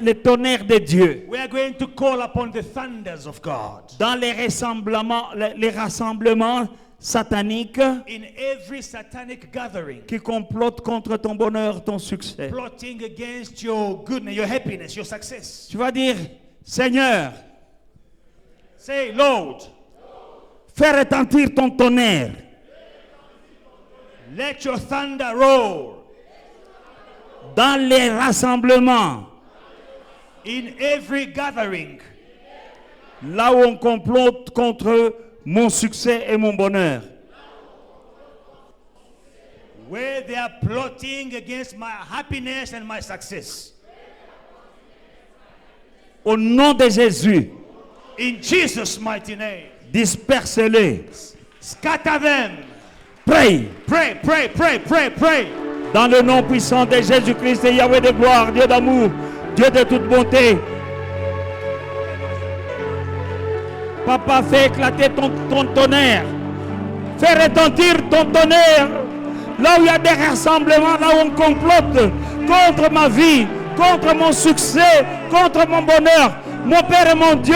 les tonnerres de Dieu. We are going to call upon the thunders of God. Dans les rassemblements sataniques In every satanic gathering, qui complotent contre ton bonheur, ton succès. plotting against your goodness, your happiness, your success. Tu vas dire, Seigneur, Say, Lord, fais retentir ton tonnerre let your thunder roll dans les rassemblements, in every gathering, là où on complote contre mon succès et mon bonheur. where they are plotting against my happiness and my success. Au nom de Jésus, In Jesus' mighty name, disperse-les. scatter them. Prie. Pray, pray, pray, pray, pray. Dans le nom puissant de Jésus-Christ, Yahweh de gloire, Dieu d'amour, Dieu de toute bonté. Papa, fais éclater ton tonnerre. Fais retentir ton tonnerre. Là où il y a des rassemblements, là où on complote contre ma vie, contre mon succès, contre mon bonheur. Mon Père et mon Dieu,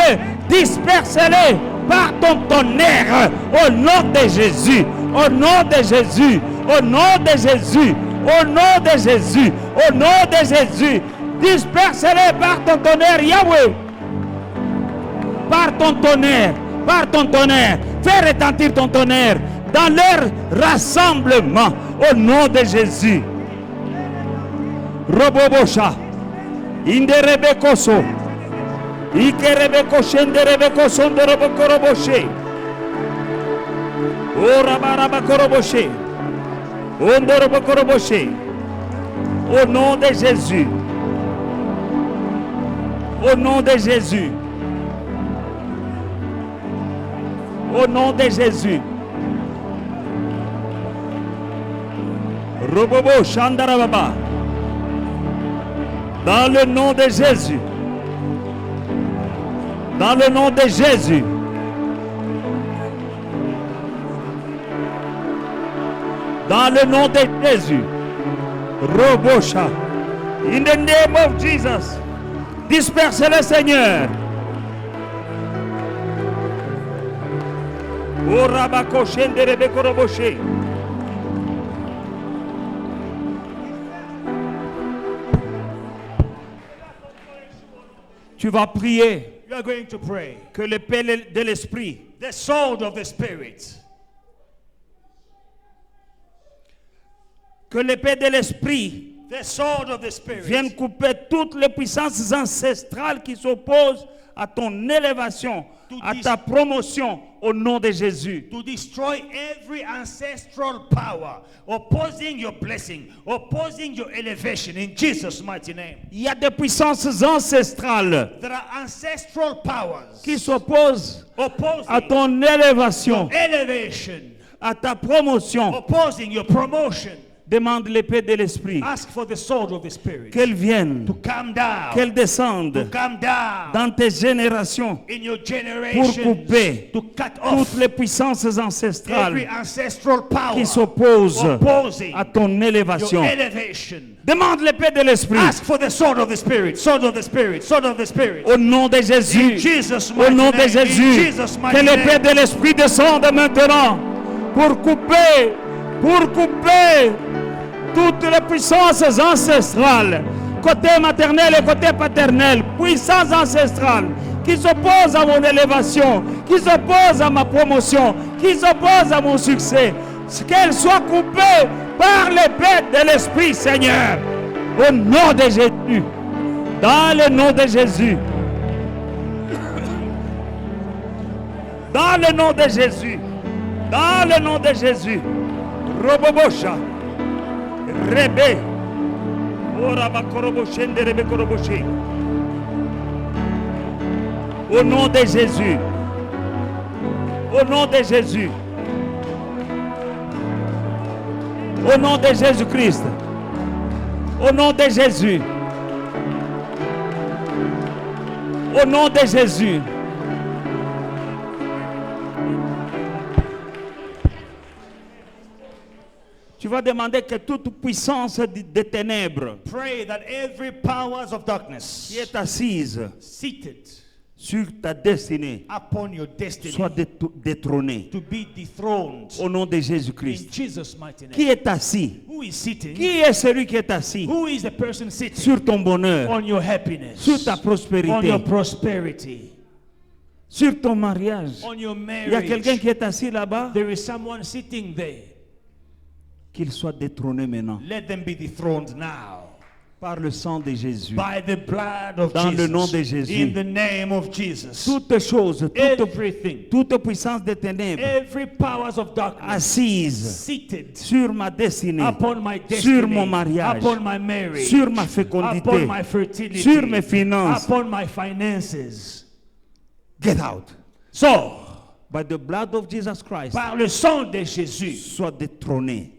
disperse-les par ton tonnerre. Au nom de Jésus. Au nom de Jésus. Au nom de Jésus. Au nom de Jésus. Au nom de Jésus. Disperse-les par ton tonnerre, Yahweh. Par ton tonnerre. Par ton tonnerre. Fais retentir ton tonnerre dans leur rassemblement. Au nom de Jésus. Robobosha. Inderebekoso. Ikerebeko shenderebeko sondoroboko roboshe. Ora barabako roboshe. Ondoroboko roboshe. Au nom de Jésus. Au nom de Jésus. Au nom de Jésus. Robobo Shandarababa. Dans le nom de Jésus. Dans le nom de Jésus. Dans le nom de Jésus. Robosha. In the name of Jesus. Disperse le Seigneur. O Rabako Shenderebeko Roboshe. Tu vas prier. You are going to pray. Que l'épée de l'esprit, The sword of the Spirit. que l'épée de l'esprit The sword of the Spirit. vienne couper toutes les puissances ancestrales qui s'opposent à ton élévation, à ta promotion au nom de Jésus. To destroy every ancestral power opposing your blessing, opposing your elevation in Jesus' mighty name. Il y a des puissances ancestrales There are ancestral powers qui s'opposent opposing à ton élévation, elevation, à ta promotion. opposing your promotion. Demande l'épée de l'esprit, Ask for the sword of the Spirit qu'elle vienne, to come down, qu'elle descende to come down dans tes générations in your pour generation, couper to cut off toutes les puissances every ancestrales ancestral power qui s'opposent opposing à ton élévation. your elevation. Demande l'épée de l'esprit Ask for the sword of the Spirit, sword of the Spirit, sword of the Spirit. au nom de In Jésus. Jesus' Au mighty nom de name, in Jésus, Jesus' que mighty l'épée name. de l'esprit descende maintenant pour couper toutes les puissances ancestrales, côté maternel et côté paternel, puissances ancestrales qui s'opposent à mon élévation, qui s'opposent à ma promotion, qui s'opposent à mon succès, qu'elles soient coupées par l'épée de l'Esprit, Seigneur, au nom de Jésus, dans le nom de Jésus, dans le nom de Jésus, dans le nom de Jésus, Robobosha, Rebe, Orabakoroboshen de Rebe Koroboshe. Au nom de Jésus, au nom de Jésus, au nom de Jésus-Christ, au nom de Jésus, au nom de Jésus. Tu vas demander que toute puissance des ténèbres Pray that every powers of darkness qui est assise seated sur ta destinée upon your destiny soit détrônée to be dethroned au nom de in Jésus-Christ. Jesus' mighty Qui name. est assis? Who is sitting? Qui est celui qui est assis Who is the person sitting sur ton bonheur, on your happiness, sur ta on prospérité, your prosperity, sur ton mariage? on your Il y a quelqu'un marriage? qui est assis là-bas. There is someone sitting there. Qu'il soit détrôné maintenant Let them be dethroned now par le sang de Jésus. by the blood of Dans Jesus. le nom de Jésus. In the name of Jesus. Toutes choses, Everything, toute puissance des ténèbres every powers of darkness assise seated sur ma destinée, upon my destiny, sur mon mariage, upon my marriage, sur ma fécondité, upon my fertility, sur mes finances. upon my finances. Get out. So, By the blood of Jesus Christ, par le sang de Jésus, sois détrôné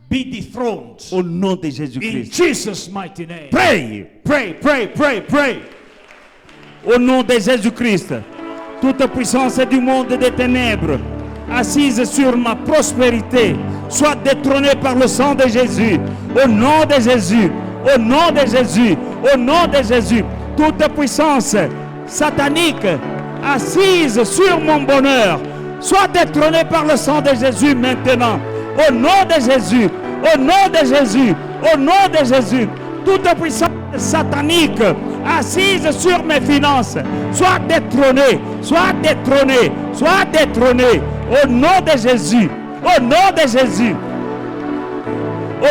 be dethroned. au nom de In Jésus-Christ. Jesus' mighty name. Pray Pray, pray, pray, pray. au nom de Jésus-Christ. Toute puissance du monde des ténèbres assise sur ma prospérité soit détrônée par le sang de Jésus. Au nom de Jésus, au nom de Jésus, au nom de Jésus. Toute puissance satanique assise sur mon bonheur soit détrônée par le sang de Jésus maintenant. Au nom de Jésus, au nom de Jésus, au nom de Jésus. Toute puissance satanique assise sur mes finances soit détrônée, soit détrônée, soit détrônée. Au nom de Jésus, au nom de Jésus,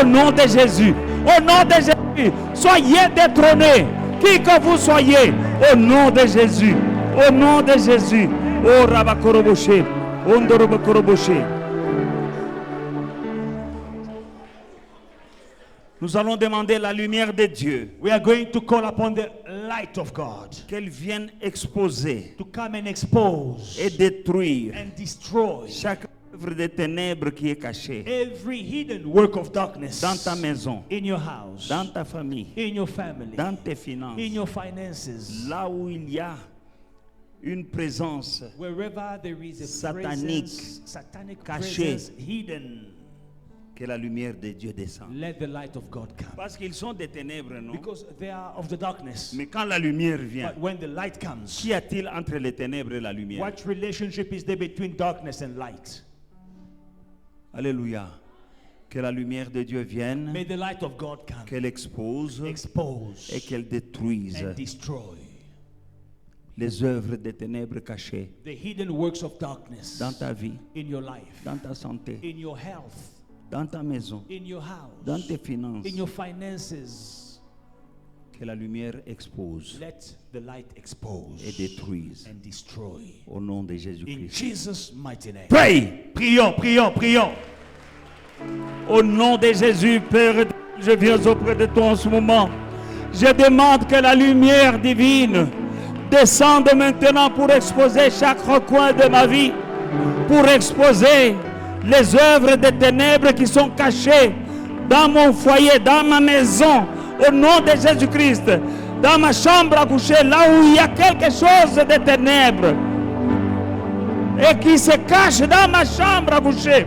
au nom de Jésus, au nom de Jésus, soyez détrônés, qui que vous soyez, au nom de Jésus, au nom de Jésus. Oh Rabakoroboshe, Ondorobakoroboshe. Nous allons demander la lumière de Dieu, We are going to call upon the light of God qu'elle vienne exposer to come and expose et détruire and destroy chaque œuvre de ténèbres qui est cachée every hidden work of darkness dans ta maison, in your house, dans ta famille, in your family, dans tes finances, in your finances. là où il y a une présence Wherever there is a satanique, presence, satanic cachée. presence hidden, que la lumière de Dieu descende. let the light of God come. Parce qu'ils sont des ténèbres, non? Because they are of the darkness. Mais quand la lumière vient, But when the light comes, qu'y a-t-il entre les ténèbres et la lumière? what relationship is there between darkness and light? Alléluia. Que la lumière de Dieu vienne, May the light of God come, qu'elle expose expose et qu'elle détruise and destroy les œuvres des ténèbres cachées the hidden works of darkness dans ta vie, in your life, dans ta santé, in your health, dans ta maison, in your dans house, tes finances. in your finances. Que la lumière expose Let the light expose et détruise and destroy. au nom de In Jésus-Christ. Jesus' mighty name. Pray! Prions, prions, prions. Au nom de Jésus, Père, je viens auprès de toi en ce moment. Je demande que la lumière divine descende maintenant pour exposer chaque recoin de ma vie, pour exposer les œuvres des ténèbres qui sont cachées dans mon foyer, dans ma maison, au nom de Jésus-Christ, dans ma chambre à coucher, là où il y a quelque chose de ténèbres et qui se cache dans ma chambre à coucher,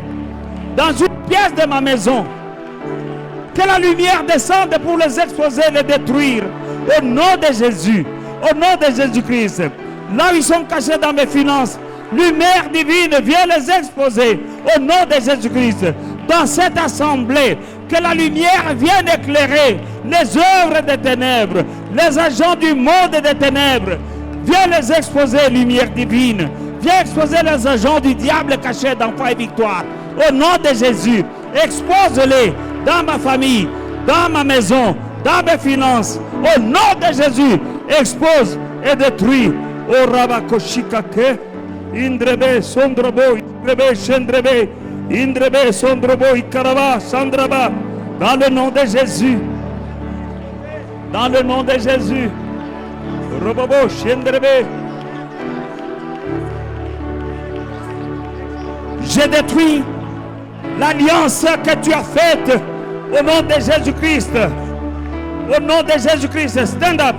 dans une pièce de ma maison. Que la lumière descende pour les exposer, les détruire. Au nom de Jésus, au nom de Jésus-Christ. Là où ils sont cachés dans mes finances, lumière divine vient les exposer. Au nom de Jésus-Christ. Dans cette assemblée, que la lumière vienne éclairer les œuvres des ténèbres, les agents du monde des ténèbres. Viens les exposer, lumière divine. Viens exposer les agents du diable cachés dans Foi et Victoire. Au nom de Jésus, expose-les dans ma famille, dans ma maison, dans mes finances. Au nom de Jésus, expose et détruis. O Rabakoshikake, Indrebe, Sondrobo, Indrebe, Shendrebe, Indrebe, Sondrobo, Ikaraba, Sandraba. Dans le nom de Jésus. Dans le nom de Jésus. Robobo, Shendrebe. Je détruis l'alliance que tu as faite au nom de Jésus-Christ. Au nom de Jésus-Christ. Stand up.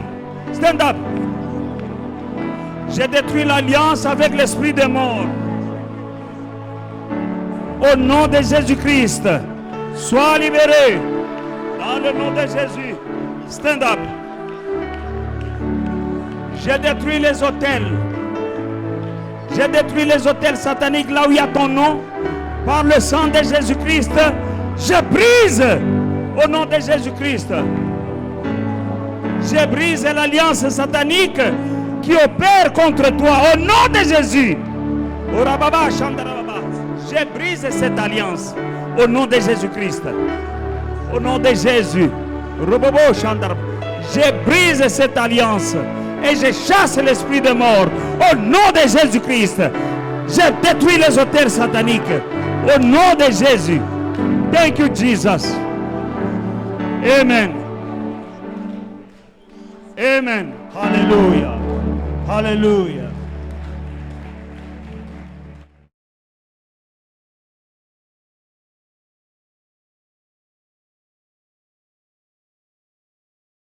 Stand up. J'ai détruit l'alliance avec l'esprit de mort. Au nom de Jésus-Christ. Sois libéré. Dans le nom de Jésus. Stand up. J'ai détruit les autels. J'ai détruit les autels sataniques là où il y a ton nom. Par le sang de Jésus-Christ. Je brise au nom de Jésus-Christ. Je brise l'alliance satanique qui opère contre toi au nom de Jésus. Je brise cette alliance au nom de Jésus-Christ. Au nom de Jésus. Je brise cette alliance et je chasse l'esprit de mort au nom de Jésus-Christ. Je détruis les autels sataniques au nom de Jésus. Thank you, Jesus. Amen. Amen. Hallelujah. Hallelujah.